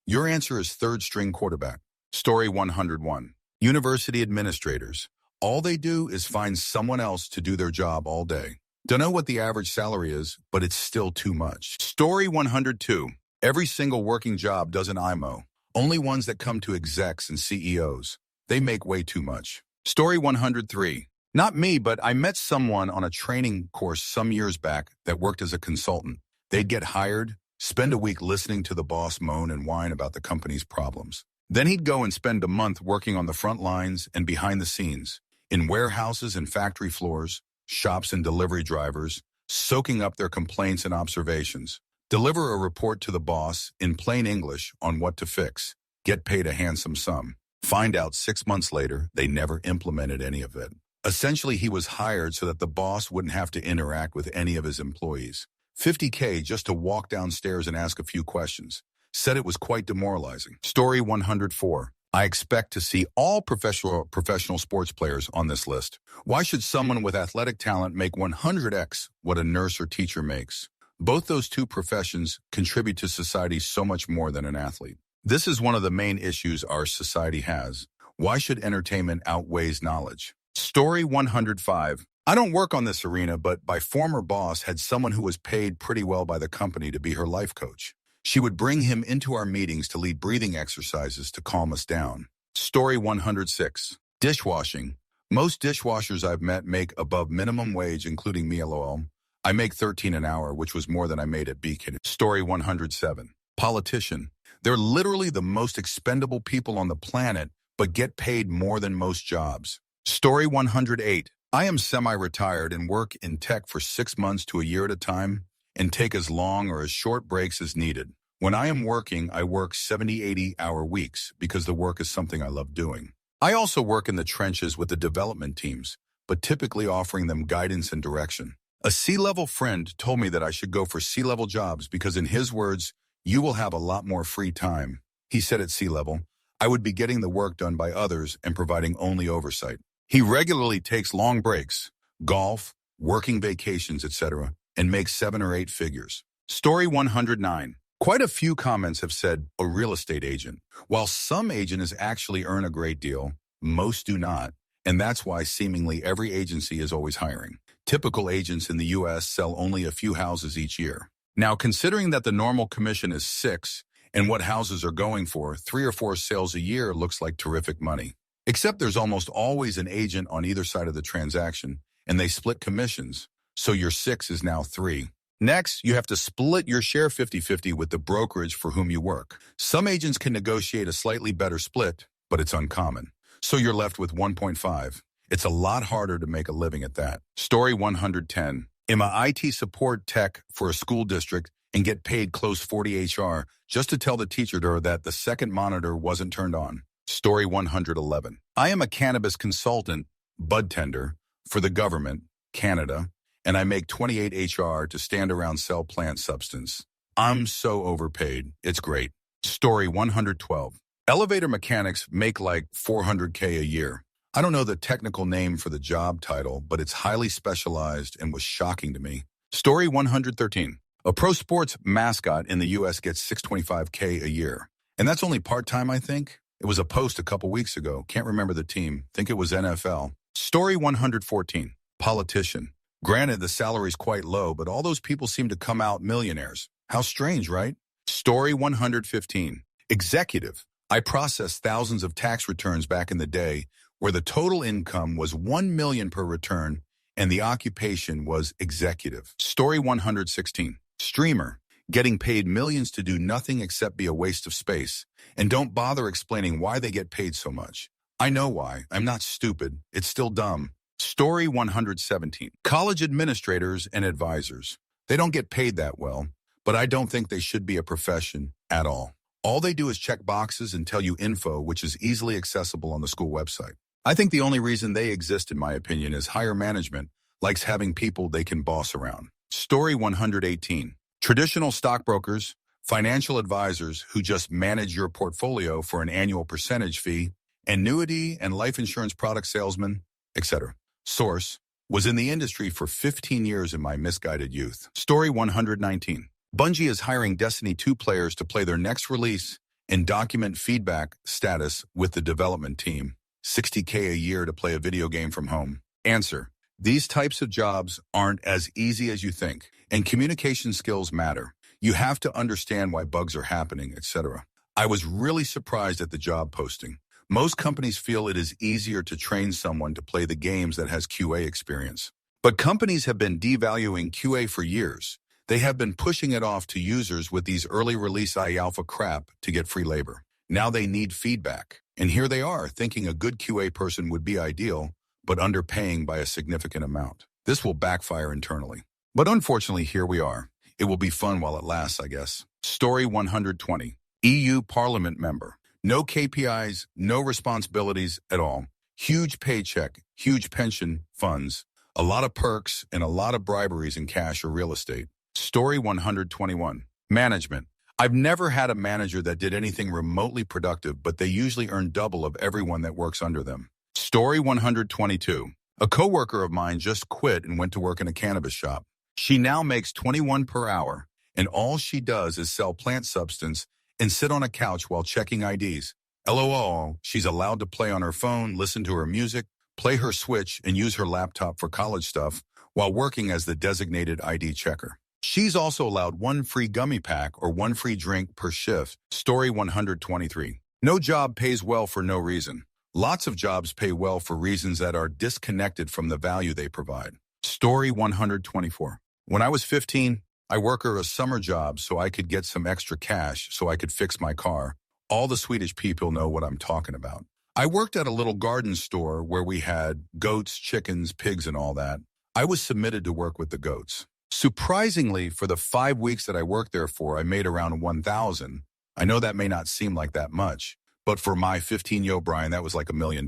Your answer is third-string quarterback. Story 101. University administrators. All they do is find someone else to do their job all day. Don't know what the average salary is, but it's still too much. Story 102. Every single working job does an IMO. Only ones that come to execs and CEOs. They make way too much. Story 103. Not me, but I met someone on a training course some years back that worked as a consultant. They'd get hired, spend a week listening to the boss moan and whine about the company's problems. Then he'd go and spend a month working on the front lines and behind the scenes, in warehouses and factory floors, shops and delivery drivers, soaking up their complaints and observations. Deliver a report to the boss in plain English on what to fix. Get paid a handsome sum. Find out 6 months later they never implemented any of it. Essentially, he was hired so that the boss wouldn't have to interact with any of his employees. $50K just to walk downstairs and ask a few questions. Said it was quite demoralizing. Story 104. I expect to see all professional sports players on this list. Why should someone with athletic talent make 100x what a nurse or teacher makes? Both those two professions contribute to society so much more than an athlete. This is one of the main issues our society has. Why should entertainment outweighs knowledge? Story 105. I don't work on this arena, but my former boss had someone who was paid pretty well by the company to be her life coach. She would bring him into our meetings to lead breathing exercises to calm us down. Story 106. Dishwashing. Most dishwashers I've met make above minimum wage, including me, lol. I make 13 an hour, which was more than I made at Beacon. Story 107. Politician. They're literally the most expendable people on the planet, but get paid more than most jobs. Story 108. I am semi-retired and work in tech for 6 months to a year at a time and take as long or as short breaks as needed. When I am working, I work 70, 80-hour weeks because the work is something I love doing. I also work in the trenches with the development teams, but typically offering them guidance and direction. A C-level friend told me that I should go for C-level jobs because, in his words, you will have a lot more free time. He said at C-level, I would be getting the work done by others and providing only oversight. He regularly takes long breaks, golf, working vacations, etc., and makes 7 or 8 figures. Story 109. Quite a few comments have said a real estate agent. While some agents actually earn a great deal, most do not, and that's why seemingly every agency is always hiring. Typical agents in the U.S. sell only a few houses each year. Now, considering that the normal commission is 6, and what houses are going for, 3 or 4 sales a year looks like terrific money. Except there's almost always an agent on either side of the transaction, and they split commissions, so your 6 is now 3. Next, you have to split your share 50-50 with the brokerage for whom you work. Some agents can negotiate a slightly better split, but it's uncommon. So you're left with 1.5. It's a lot harder to make a living at that. Story 110. I'm a IT support tech for a school district and get paid close 40 HR just to tell the teacher that the second monitor wasn't turned on. Story 111. I am a cannabis consultant, bud tender, for the government, Canada, and I make 28 HR to stand around sell plant substance. I'm so overpaid. It's great. Story 112. Elevator mechanics make like $400K a year. I don't know the technical name for the job title, but it's highly specialized and was shocking to me. Story 113. A pro sports mascot in the U.S. gets $625K a year. And that's only part-time, I think. It was a post a couple weeks ago. Can't remember the team. Think it was NFL. Story 114. Politician. Granted, the salary's quite low, but all those people seem to come out millionaires. How strange, right? Story 115. Executive. I processed thousands of tax returns back in the day where the total income was $1 million per return and the occupation was executive. Story 116. Streamer. Getting paid millions to do nothing except be a waste of space, and don't bother explaining why they get paid so much. I know why. I'm not stupid. It's still dumb. Story 117. College administrators and advisors. They don't get paid that well, but I don't think they should be a profession at all. All they do is check boxes and tell you info which is easily accessible on the school website. I think the only reason they exist, in my opinion, is higher management likes having people they can boss around. Story 118. Traditional stockbrokers, financial advisors who just manage your portfolio for an annual percentage fee, annuity and life insurance product salesmen, etc. Source, was in the industry for 15 years in my misguided youth. Story 119. Bungie is hiring Destiny 2 players to play their next release and document feedback status with the development team. $60K a year to play a video game from home. Answer. These types of jobs aren't as easy as you think, and communication skills matter. You have to understand why bugs are happening, etc. I was really surprised at the job posting. Most companies feel it is easier to train someone to play the games that has QA experience. But companies have been devaluing QA for years. They have been pushing it off to users with these early release alpha crap to get free labor. Now they need feedback. And here they are, thinking a good QA person would be ideal, but underpaying by a significant amount. This will backfire internally. But unfortunately, here we are. It will be fun while it lasts, I guess. Story 120. EU Parliament member. No KPIs, no responsibilities at all. Huge paycheck, huge pension funds, a lot of perks, and a lot of briberies in cash or real estate. Story 121. Management. I've never had a manager that did anything remotely productive, but they usually earn double of everyone that works under them. Story 122. A coworker of mine just quit and went to work in a cannabis shop. She now makes $21 per hour, and all she does is sell plant substance and sit on a couch while checking IDs. LOL, she's allowed to play on her phone, listen to her music, play her Switch, and use her laptop for college stuff while working as the designated ID checker. She's also allowed one free gummy pack or one free drink per shift. Story 123. No job pays well for no reason. Lots of jobs pay well for reasons that are disconnected from the value they provide. Story 124. When I was 15, I worked a summer job so I could get some extra cash so I could fix my car. All the Swedish people know what I'm talking about. I worked at a little garden store where we had goats, chickens, pigs, and all that. I was submitted to work with the goats. Surprisingly, for the 5 weeks that I worked there for, I made around 1,000. I know that may not seem like that much, but for my 15-year-old Brian, that was like $1 million.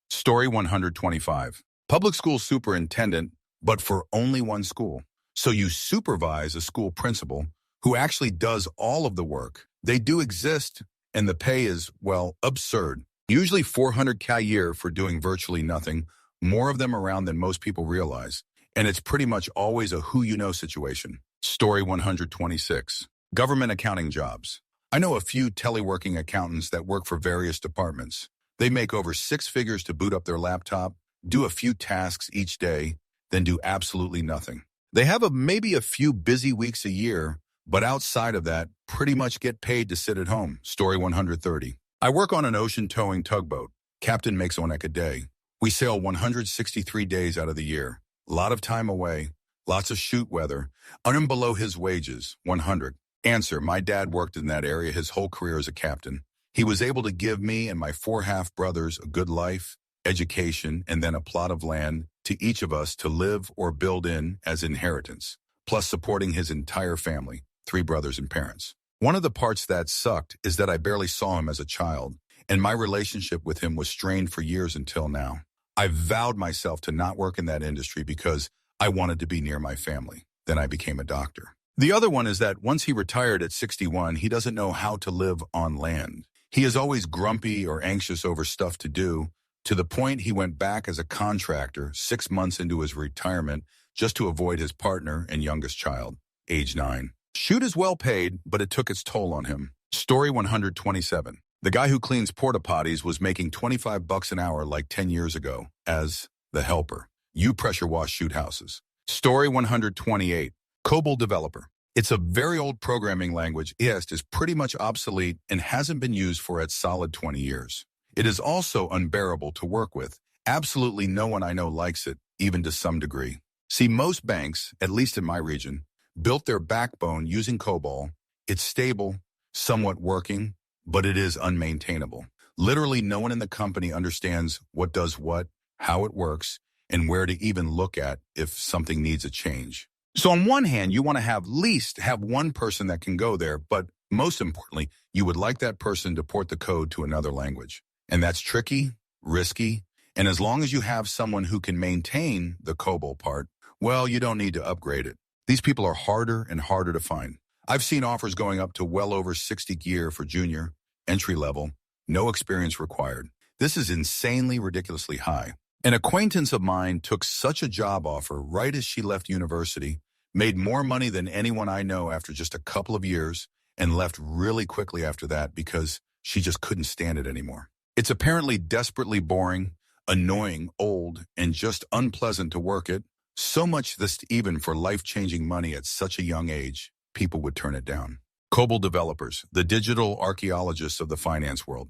Story 125. Public school superintendent, but for only one school. So you supervise a school principal who actually does all of the work. They do exist, and the pay is, well, absurd. Usually $400K a year for doing virtually nothing, more of them around than most people realize. And it's pretty much always a who-you-know situation. Story 126. Government accounting jobs. I know a few teleworking accountants that work for various departments. They make over 6 figures to boot up their laptop, do a few tasks each day, then do absolutely nothing. They have maybe a few busy weeks a year, but outside of that, pretty much get paid to sit at home. Story 130. I work on an ocean towing tugboat. Captain makes one a day. We sail 163 days out of the year. A lot of time away, lots of shoot weather, and below his wages, 100. Answer, my dad worked in that area his whole career as a captain. He was able to give me and my 4 half-brothers a good life, education, and then a plot of land to each of us to live or build in as inheritance, plus supporting his entire family, 3 brothers and parents. One of the parts that sucked is that I barely saw him as a child, and my relationship with him was strained for years until now. I vowed myself to not work in that industry because I wanted to be near my family. Then I became a doctor. The other one is that once he retired at 61, he doesn't know how to live on land. He is always grumpy or anxious over stuff to do, to the point he went back as a contractor 6 months into his retirement just to avoid his partner and youngest child, age 9. Shoot is well paid, but it took its toll on him. Story 127. The guy who cleans porta potties was making $25 an hour like 10 years ago as the helper. You pressure wash shoot houses. Story 128. COBOL developer. It's a very old programming language. Est is pretty much obsolete and hasn't been used for a solid 20 years. It is also unbearable to work with. Absolutely no one I know likes it, even to some degree. See, most banks, at least in my region, built their backbone using COBOL. It's stable, somewhat working, but it is unmaintainable. Literally no one in the company understands what does what, how it works, and where to even look at if something needs a change. So on one hand, you want to have one person that can go there, but most importantly, you would like that person to port the code to another language. And that's tricky, risky, and as long as you have someone who can maintain the COBOL part, well, you don't need to upgrade it. These people are harder and harder to find. I've seen offers going up to well over 60 gear for junior, entry level, no experience required. This is insanely, ridiculously high. An acquaintance of mine took such a job offer right as she left university, made more money than anyone I know after just a couple of years, and left really quickly after that because she just couldn't stand it anymore. It's apparently desperately boring, annoying, old, and just unpleasant to work it. So much that even for life-changing money at such a young age, people would turn it down. COBOL developers, the digital archaeologists of the finance world.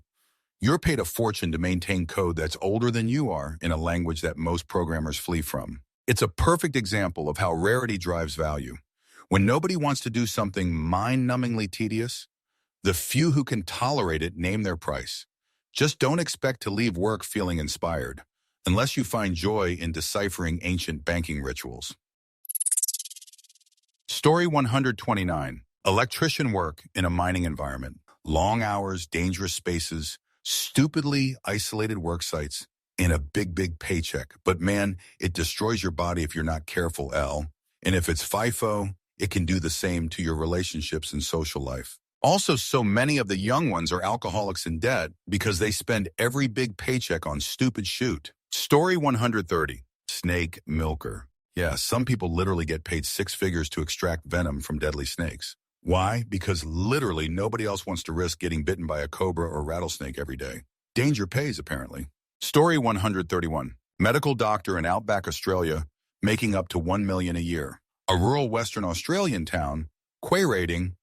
You're paid a fortune to maintain code that's older than you are in a language that most programmers flee from. It's a perfect example of how rarity drives value. When nobody wants to do something mind-numbingly tedious, the few who can tolerate it name their price. Just don't expect to leave work feeling inspired, unless you find joy in deciphering ancient banking rituals. Story 129. Electrician work in a mining environment. Long hours, dangerous spaces, stupidly isolated work sites, and a big paycheck. But man, it destroys your body if you're not careful, L. And if it's FIFO, it can do the same to your relationships and social life. Also, so many of the young ones are alcoholics in debt because they spend every big paycheck on stupid shoot. Story 130. Snake milker. Yeah, some people literally get paid 6 figures to extract venom from deadly snakes. Why? Because literally nobody else wants to risk getting bitten by a cobra or rattlesnake every day. Danger pays, apparently. Story 131. medical doctor in outback Australia, making up to $1 million a year. A rural Western Australian town, Quayrating,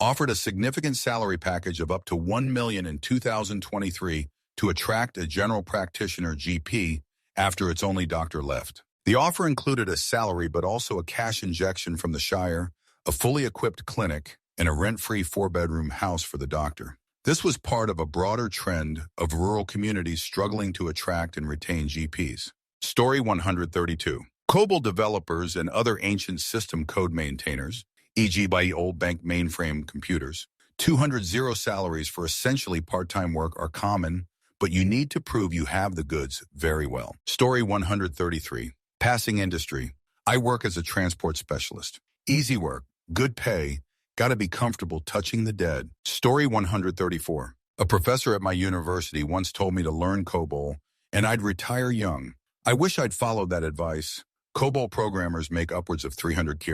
offered a significant salary package of up to $1 million in 2023 to attract a general practitioner GP after its only doctor left. The offer included a salary but also a cash injection from the Shire, a fully equipped clinic, and a rent-free 4-bedroom house for the doctor. This was part of a broader trend of rural communities struggling to attract and retain GPs. Story 132. COBOL developers and other ancient system code maintainers, e.g. by old bank mainframe computers, 200 salaries for essentially part-time work are common, but you need to prove you have the goods very well. Story 133. Passing industry. I work as a transport specialist. Easy work, good pay, gotta be comfortable touching the dead. Story 134. A professor at my university once told me to learn COBOL, and I'd retire young. I wish I'd followed that advice. COBOL programmers make upwards of 300 kr,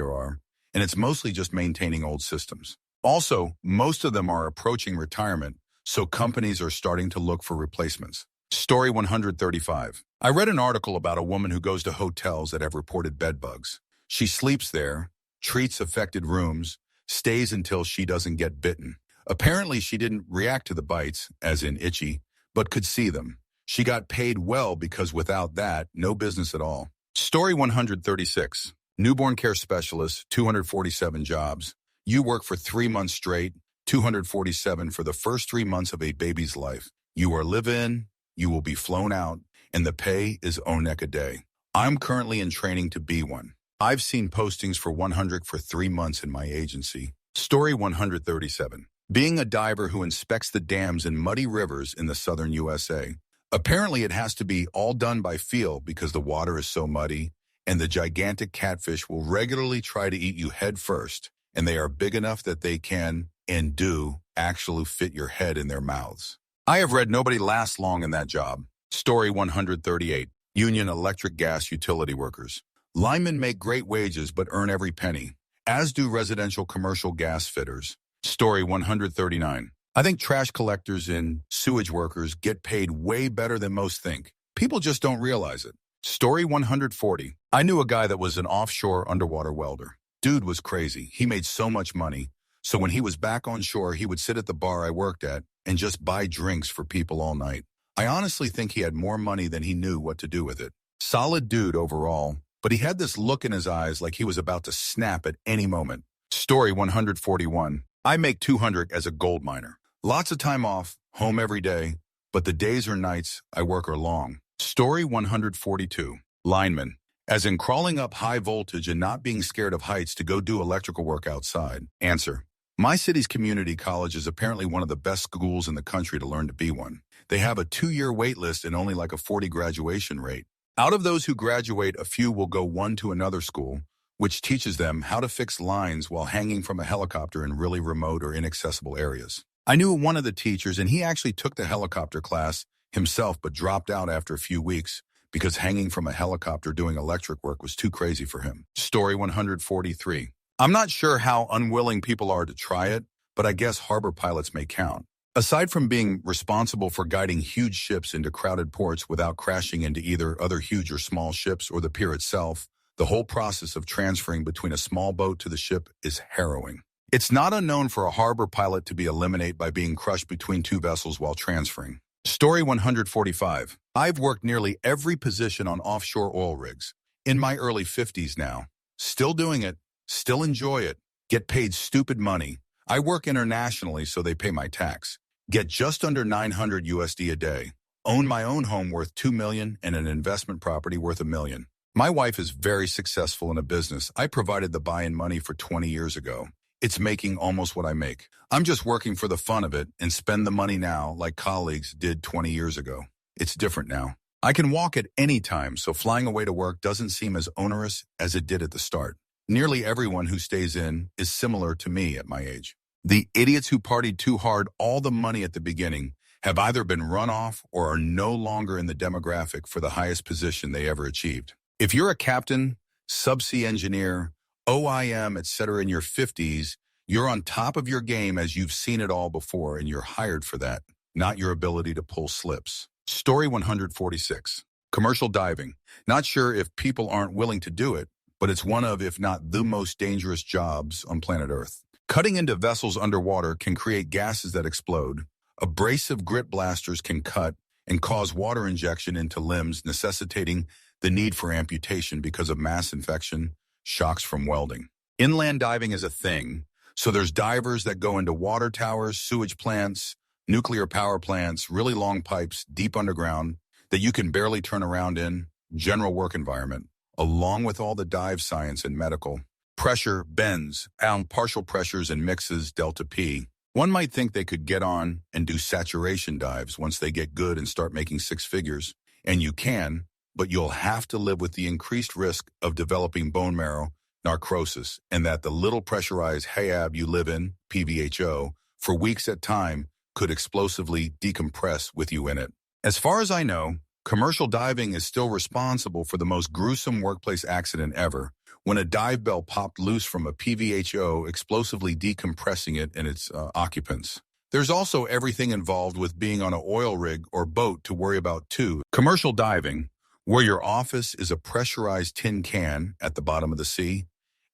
and it's mostly just maintaining old systems. Also, most of them are approaching retirement, so companies are starting to look for replacements. Story 135. I read an article about a woman who goes to hotels that have reported bed bugs. She sleeps there, treats affected rooms, stays until she doesn't get bitten. Apparently, she didn't react to the bites, as in itchy, but could see them. She got paid well because without that, no business at all. Story 136. Newborn care specialist, 247 jobs. You work for 3 months straight, 247 for the first 3 months of a baby's life. You are live-in, you will be flown out, and the pay is ONEC a day. I'm currently in training to be one. I've seen postings for 100 for 3 months in my agency. Story 137. Being a diver who inspects the dams in muddy rivers in the southern USA. Apparently it has to be all done by feel because the water is so muddy, and the gigantic catfish will regularly try to eat you head first, and they are big enough that they can, and do, actually fit your head in their mouths. I have read nobody lasts long in that job. Story 138. Union electric gas utility workers. Linemen make great wages but earn every penny, as do residential commercial gas fitters. Story 139. I think trash collectors and sewage workers get paid way better than most think. People just don't realize it. Story 140. I knew a guy that was an offshore underwater welder. Dude was crazy. He made so much money. So when he was back on shore, he would sit at the bar I worked at and just buy drinks for people all night. I honestly think he had more money than he knew what to do with it. Solid dude overall, but he had this look in his eyes like he was about to snap at any moment. Story 141. I make 200 as a gold miner. Lots of time off, home every day, but the days or nights I work are long. Story 142. Lineman. As in crawling up high voltage and not being scared of heights to go do electrical work outside. Answer. My city's community college is apparently one of the best schools in the country to learn to be one. They have a 2-year wait list and only like a 40 graduation rate. Out of those who graduate, a few will go one to another school, which teaches them how to fix lines while hanging from a helicopter in really remote or inaccessible areas. I knew one of the teachers, and he actually took the helicopter class himself but dropped out after a few weeks because hanging from a helicopter doing electric work was too crazy for him. Story 143. I'm not sure how unwilling people are to try it, but I guess harbor pilots may count. Aside from being responsible for guiding huge ships into crowded ports without crashing into either other huge or small ships or the pier itself, the whole process of transferring between a small boat to the ship is harrowing. It's not unknown for a harbor pilot to be eliminated by being crushed between 2 vessels while transferring. Story 145. I've worked nearly every position on offshore oil rigs. In my early 50s now. Still doing it. Still enjoy it. Get paid stupid money. I work internationally, so they pay my tax. Get just under 900 USD a day. Own my own home worth $2 million and an investment property worth $1 million. My wife is very successful in a business I provided the buy-in money for 20 years ago. It's making almost what I make. I'm just working for the fun of it and spend the money now like colleagues did 20 years ago. It's different now. I can walk at any time, so flying away to work doesn't seem as onerous as it did at the start. Nearly everyone who stays in is similar to me at my age. The idiots who partied too hard all the money at the beginning have either been run off or are no longer in the demographic for the highest position they ever achieved. If you're a captain, subsea engineer, OIM, etc. in your 50s, you're on top of your game as you've seen it all before and you're hired for that, not your ability to pull slips. Story 146. Commercial diving. Not sure if people aren't willing to do it, but it's one of, if not the most dangerous jobs on planet Earth. Cutting into vessels underwater can create gases that explode. Abrasive grit blasters can cut and cause water injection into limbs, necessitating the need for amputation because of mass infection, shocks from welding. Inland diving is a thing, so there's divers that go into water towers, sewage plants, nuclear power plants, really long pipes deep underground that you can barely turn around in, general work environment, along with all the dive science and medical. Pressure, bends, partial pressures and mixes, delta P. One might think they could get on and do saturation dives once they get good and start making six figures. And you can, but you'll have to live with the increased risk of developing bone marrow necrosis and that the little pressurized HAAB you live in, PVHO, for weeks at a time could explosively decompress with you in it. As far as I know, commercial diving is still responsible for the most gruesome workplace accident ever, when a dive bell popped loose from a PVHO, explosively decompressing it and its occupants. There's also everything involved with being on an oil rig or boat to worry about too. Commercial diving, where your office is a pressurized tin can at the bottom of the sea,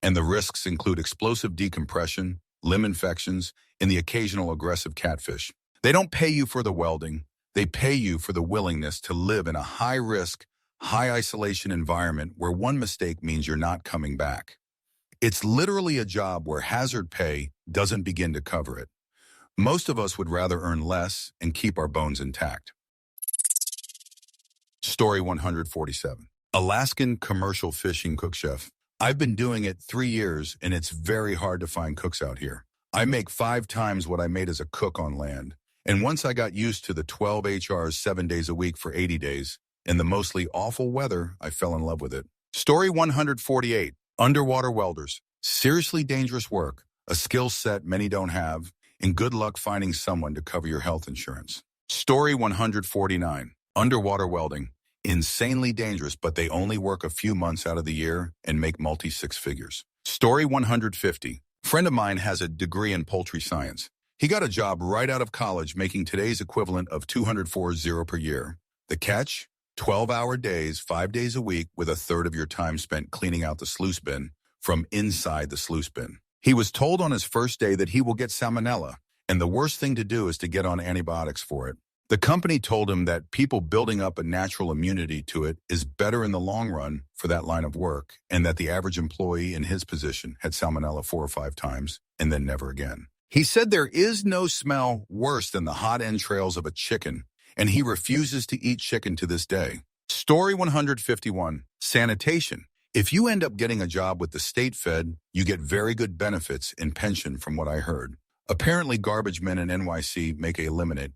and the risks include explosive decompression, limb infections, and the occasional aggressive catfish. They don't pay you for the welding. They pay you for the willingness to live in a high-risk, high-isolation environment where one mistake means you're not coming back. It's literally a job where hazard pay doesn't begin to cover it. Most of us would rather earn less and keep our bones intact. Story 147. Alaskan commercial fishing cook chef. I've been doing it 3 years, and it's very hard to find cooks out here. I make 5 times what I made as a cook on land. And once I got used to the 12 HRs 7 days a week for 80 days, and the mostly awful weather, I fell in love with it. Story 148. Underwater welders. Seriously dangerous work, a skill set many don't have, and good luck finding someone to cover your health insurance. Story 149. Underwater welding. Insanely dangerous, but they only work a few months out of the year and make multi-six figures. Story 150. Friend of mine has a degree in poultry science. He got a job right out of college making today's equivalent of $240 per year. The catch? 12-hour days, 5 days a week, with a third of your time spent cleaning out the sluice bin from inside the sluice bin. He was told on his first day that he will get salmonella, and the worst thing to do is to get on antibiotics for it. The company told him that people building up a natural immunity to it is better in the long run for that line of work, and that the average employee in his position had salmonella 4 or 5 times and then never again. He said there is no smell worse than the hot entrails of a chicken, and he refuses to eat chicken to this day. Story 151. Sanitation. If you end up getting a job with the state fed, you get very good benefits and pension from what I heard. Apparently garbage men in NYC make a lemonade.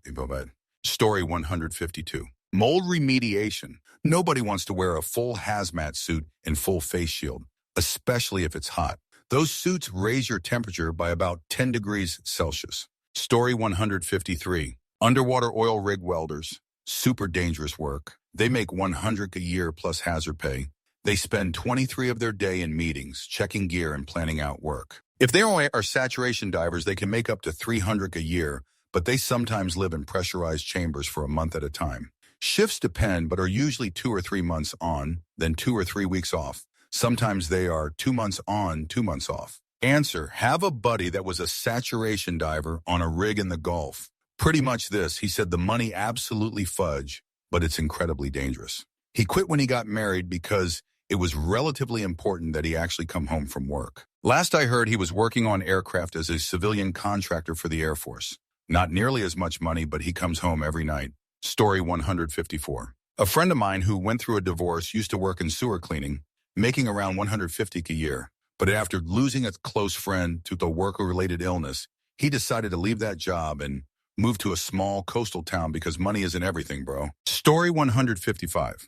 Story 152. Mold remediation. Nobody wants to wear a full hazmat suit and full face shield, especially if it's hot. Those suits raise your temperature by about 10 degrees Celsius. Story 153. Underwater oil rig welders. Super dangerous work. They make $100 a year plus hazard pay. They spend 23 of their day in meetings, checking gear and planning out work. If they are saturation divers, they can make up to $300 a year, but they sometimes live in pressurized chambers for a month at a time. Shifts depend, but are usually 2 or 3 months on, then 2 or 3 weeks off. Sometimes they are 2 months on, 2 months off. Answer: have a buddy that was a saturation diver on a rig in the Gulf. Pretty much this. He said the money absolutely fudge, but it's incredibly dangerous. He quit when he got married because it was relatively important that he actually come home from work. Last I heard, he was working on aircraft as a civilian contractor for the Air Force. Not nearly as much money, but he comes home every night. Story 154. A friend of mine who went through a divorce used to work in sewer cleaning, making around $150 a year. But after losing a close friend to the work-related illness, he decided to leave that job and move to a small coastal town because money isn't everything, bro. Story 155.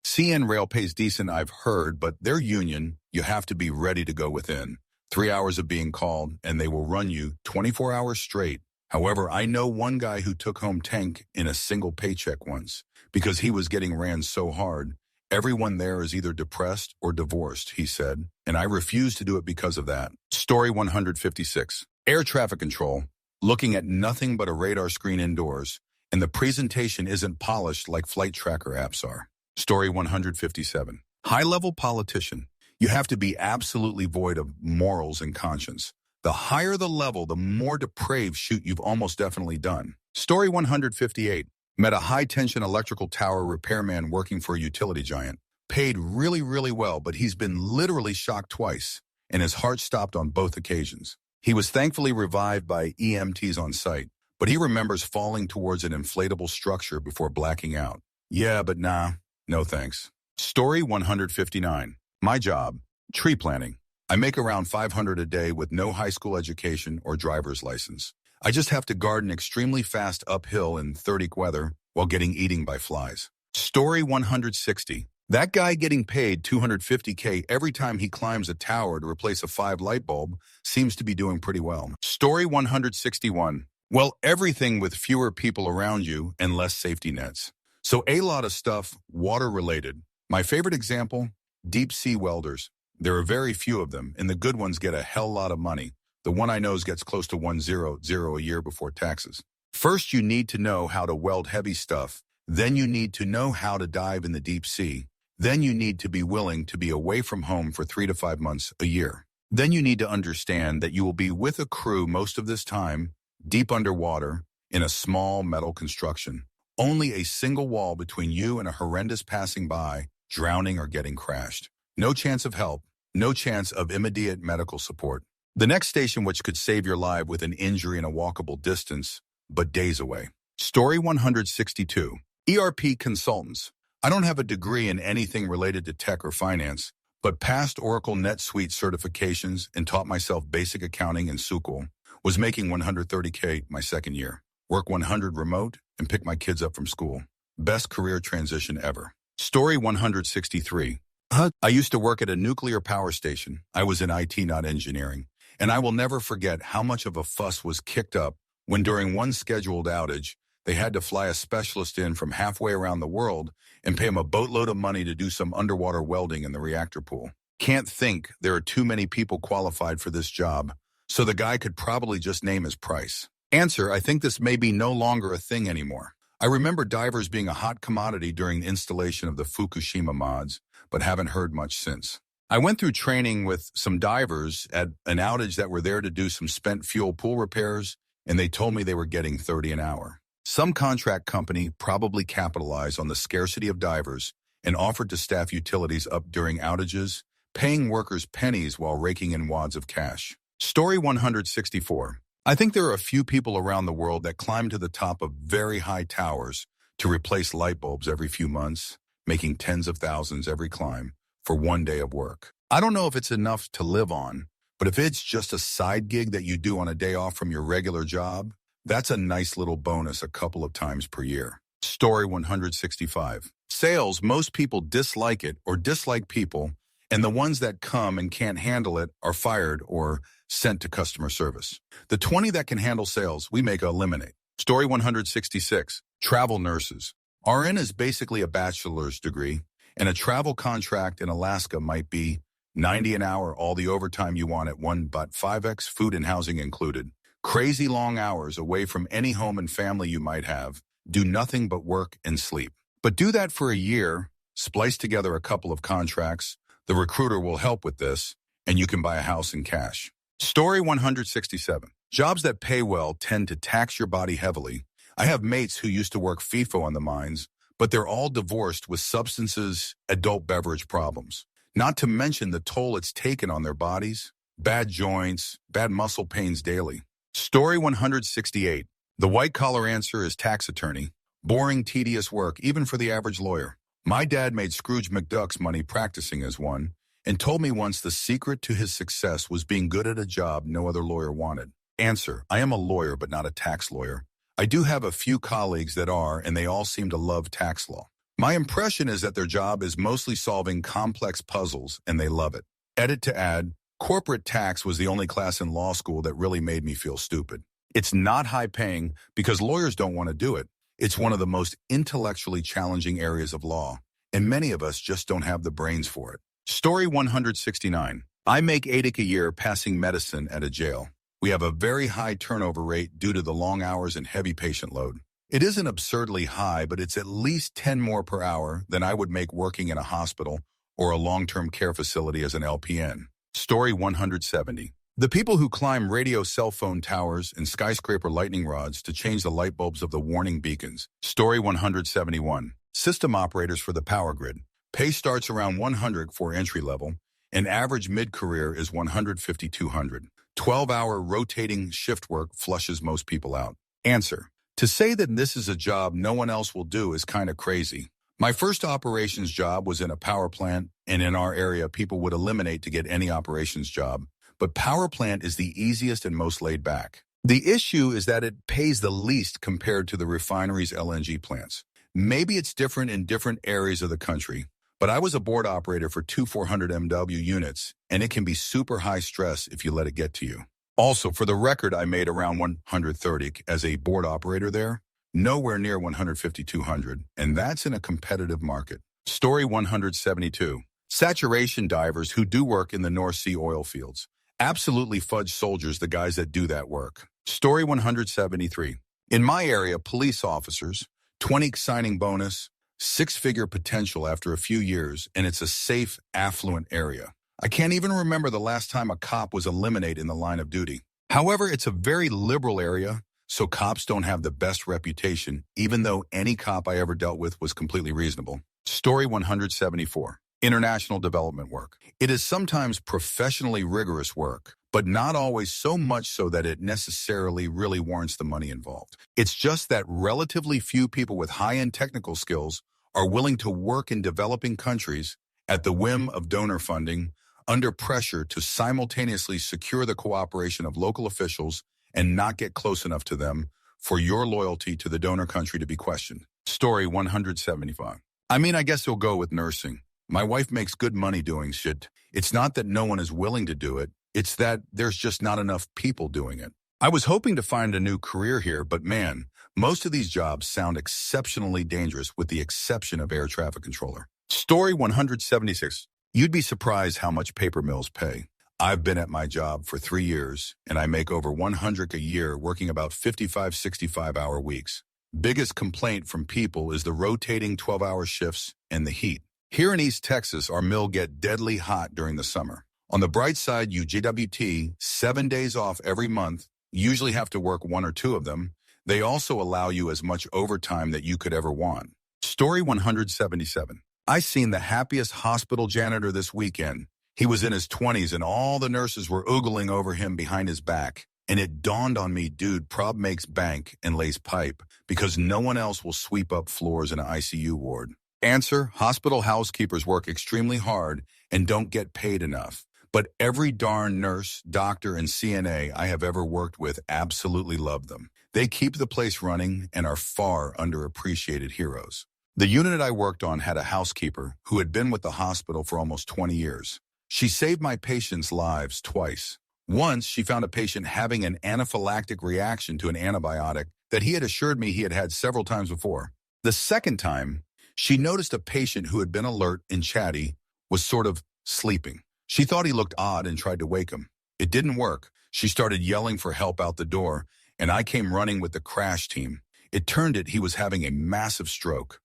CN Rail pays decent, I've heard, but their union, you have to be ready to go within 3 hours of being called, and they will run you 24 hours straight. However, I know one guy who took home tank in a single paycheck once because he was getting ran so hard. Everyone there is either depressed or divorced, he said, and I refuse to do it because of that. Story 156. Air traffic control. Looking at nothing but a radar screen indoors. and the presentation isn't polished like flight tracker apps are. Story 157. High-level politician. You have to be absolutely void of morals and conscience. The higher the level, the more depraved shoot you've almost definitely done. Story 158. Met a high-tension electrical tower repairman working for a utility giant. Paid really, really well, but he's been literally shocked twice, and his heart stopped on both occasions. He was thankfully revived by EMTs on site, but he remembers falling towards an inflatable structure before blacking out. Yeah, but nah, no thanks. Story 159. My job, tree planting. I make around $500 a day with no high school education or driver's license. I just have to garden extremely fast uphill in 30 weather while getting eaten by flies. Story 160. That guy getting paid $250K every time he climbs a tower to replace a 5 light bulb seems to be doing pretty well. Story 161. Well, everything with fewer people around you and less safety nets. So a lot of stuff water-related. My favorite example, deep sea welders. There are very few of them, and the good ones get a hell lot of money. The one I know gets close to 100 a year before taxes. First, you need to know how to weld heavy stuff. Then you need to know how to dive in the deep sea. Then you need to be willing to be away from home for 3 to 5 months a year. Then you need to understand that you will be with a crew most of this time, deep underwater, in a small metal construction. Only a single wall between you and a horrendous passing by, drowning or getting crashed. No chance of help. No chance of immediate medical support. The next station which could save your life with an injury in a walkable distance, but days away. Story 162. ERP consultants. I don't have a degree in anything related to tech or finance, but passed Oracle NetSuite certifications and taught myself basic accounting in SQL. Was making $130K my second year. Work 100 remote and pick my kids up from school. Best career transition ever. Story 163. I used to work at a nuclear power station. I was in IT, not engineering. And I will never forget how much of a fuss was kicked up when during one scheduled outage, they had to fly a specialist in from halfway around the world and pay him a boatload of money to do some underwater welding in the reactor pool. Can't think there are too many people qualified for this job, so the guy could probably just name his price. Answer, I think this may be no longer a thing anymore. I remember divers being a hot commodity during the installation of the Fukushima mods, but haven't heard much since. I went through training with some divers at an outage that were there to do some spent fuel pool repairs, and they told me they were getting 30 an hour. Some contract company probably capitalized on the scarcity of divers and offered to staff utilities up during outages, paying workers pennies while raking in wads of cash. Story 164. I think there are a few people around the world that climb to the top of very high towers to replace light bulbs every few months, making tens of thousands every climb for one day of work. I don't know if it's enough to live on, but if it's just a side gig that you do on a day off from your regular job, that's a nice little bonus a couple of times per year. Story 165. Sales, most people dislike it or dislike people, and the ones that come and can't handle it are fired or sent to customer service. The 20 that can handle sales, we make a eliminate. Story 166. Travel nurses. RN is basically a bachelor's degree, and a travel contract in Alaska might be 90 an hour, all the overtime you want at 1.5x, food and housing included. Crazy long hours away from any home and family you might have. Do nothing but work and sleep. But do that for a year, splice together a couple of contracts, the recruiter will help with this, and you can buy a house in cash. Story 167. Jobs that pay well tend to tax your body heavily. I have mates who used to work FIFO on the mines, but they're all divorced with substances, adult beverage problems. Not to mention the toll it's taken on their bodies, bad joints, bad muscle pains daily. Story 168. The white-collar answer is tax attorney. Boring, tedious work, even for the average lawyer. My dad made Scrooge McDuck's money practicing as one, and told me once the secret to his success was being good at a job no other lawyer wanted. Answer, I am a lawyer but not a tax lawyer. I do have a few colleagues that are, and they all seem to love tax law. My impression is that their job is mostly solving complex puzzles, and they love it. Edit to add, corporate tax was the only class in law school that really made me feel stupid. It's not high paying because lawyers don't want to do it. It's one of the most intellectually challenging areas of law, and many of us just don't have the brains for it. Story 169. I make $8 a year passing medicine at a jail. We have a very high turnover rate due to the long hours and heavy patient load. It isn't absurdly high, but it's at least 10 more per hour than I would make working in a hospital or a long-term care facility as an LPN. Story 170. The people who climb radio cell phone towers and skyscraper lightning rods to change the light bulbs of the warning beacons. Story 171. System operators for the power grid. Pay starts around 100 for entry level, and average mid-career is 150-200. 12-hour rotating shift work flushes most people out. Answer. To say that this is a job no one else will do is kind of crazy. My first operations job was in a power plant, and in our area, people would eliminate to get any operations job. But power plant is the easiest and most laid back. The issue is that it pays the least compared to the refinery's LNG plants. Maybe it's different in different areas of the country, but I was a board operator for two 400 MW units, and it can be super high stress if you let it get to you. Also, for the record, I made around 130 as a board operator there, nowhere near 150-200, and that's in a competitive market. Story 172. Saturation divers who do work in the North Sea oil fields. Absolutely fudge soldiers, the guys that do that work. Story 173. In my area, police officers, 20 signing bonus, 6-figure potential after a few years, and it's a safe, affluent area. I can't even remember the last time a cop was eliminated in the line of duty. However, it's a very liberal area, so cops don't have the best reputation, even though any cop I ever dealt with was completely reasonable. Story 174. International development work. It is sometimes professionally rigorous work, but not always so much so that it necessarily really warrants the money involved. It's just that relatively few people with high-end technical skills are willing to work in developing countries at the whim of donor funding, under pressure to simultaneously secure the cooperation of local officials and not get close enough to them for your loyalty to the donor country to be questioned. Story 175. I guess you'll go with nursing. My wife makes good money doing shit. It's not that no one is willing to do it. It's that there's just not enough people doing it. I was hoping to find a new career here, but man, most of these jobs sound exceptionally dangerous with the exception of air traffic controller. Story 176. You'd be surprised how much paper mills pay. I've been at my job for 3 years, and I make over 100 a year working about 55, 65-hour weeks. Biggest complaint from people is the rotating 12-hour shifts and the heat. Here in East Texas, our mill get deadly hot during the summer. On the bright side, you GWT 7 days off every month, usually have to work 1 or 2 of them. They also allow you as much overtime that you could ever want. Story 177. I seen the happiest hospital janitor this weekend. He was in his 20s and all the nurses were oogling over him behind his back. And it dawned on me, dude, prob makes bank and lays pipe because no one else will sweep up floors in an ICU ward. Answer, hospital housekeepers work extremely hard and don't get paid enough. But every darn nurse, doctor, and CNA I have ever worked with absolutely love them. They keep the place running and are far underappreciated heroes. The unit I worked on had a housekeeper who had been with the hospital for almost 20 years. She saved my patients' lives twice. Once, she found a patient having an anaphylactic reaction to an antibiotic that he had assured me he had had several times before. The second time, she noticed a patient who had been alert and chatty was sort of sleeping. She thought he looked odd and tried to wake him. It didn't work. She started yelling for help out the door, and I came running with the crash team. It turned out he was having a massive stroke.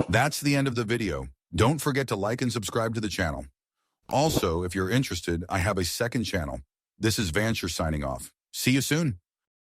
That's the end of the video. Don't forget to like and subscribe to the channel. Also, if you're interested, I have a second channel. This is Vancher signing off. See you soon.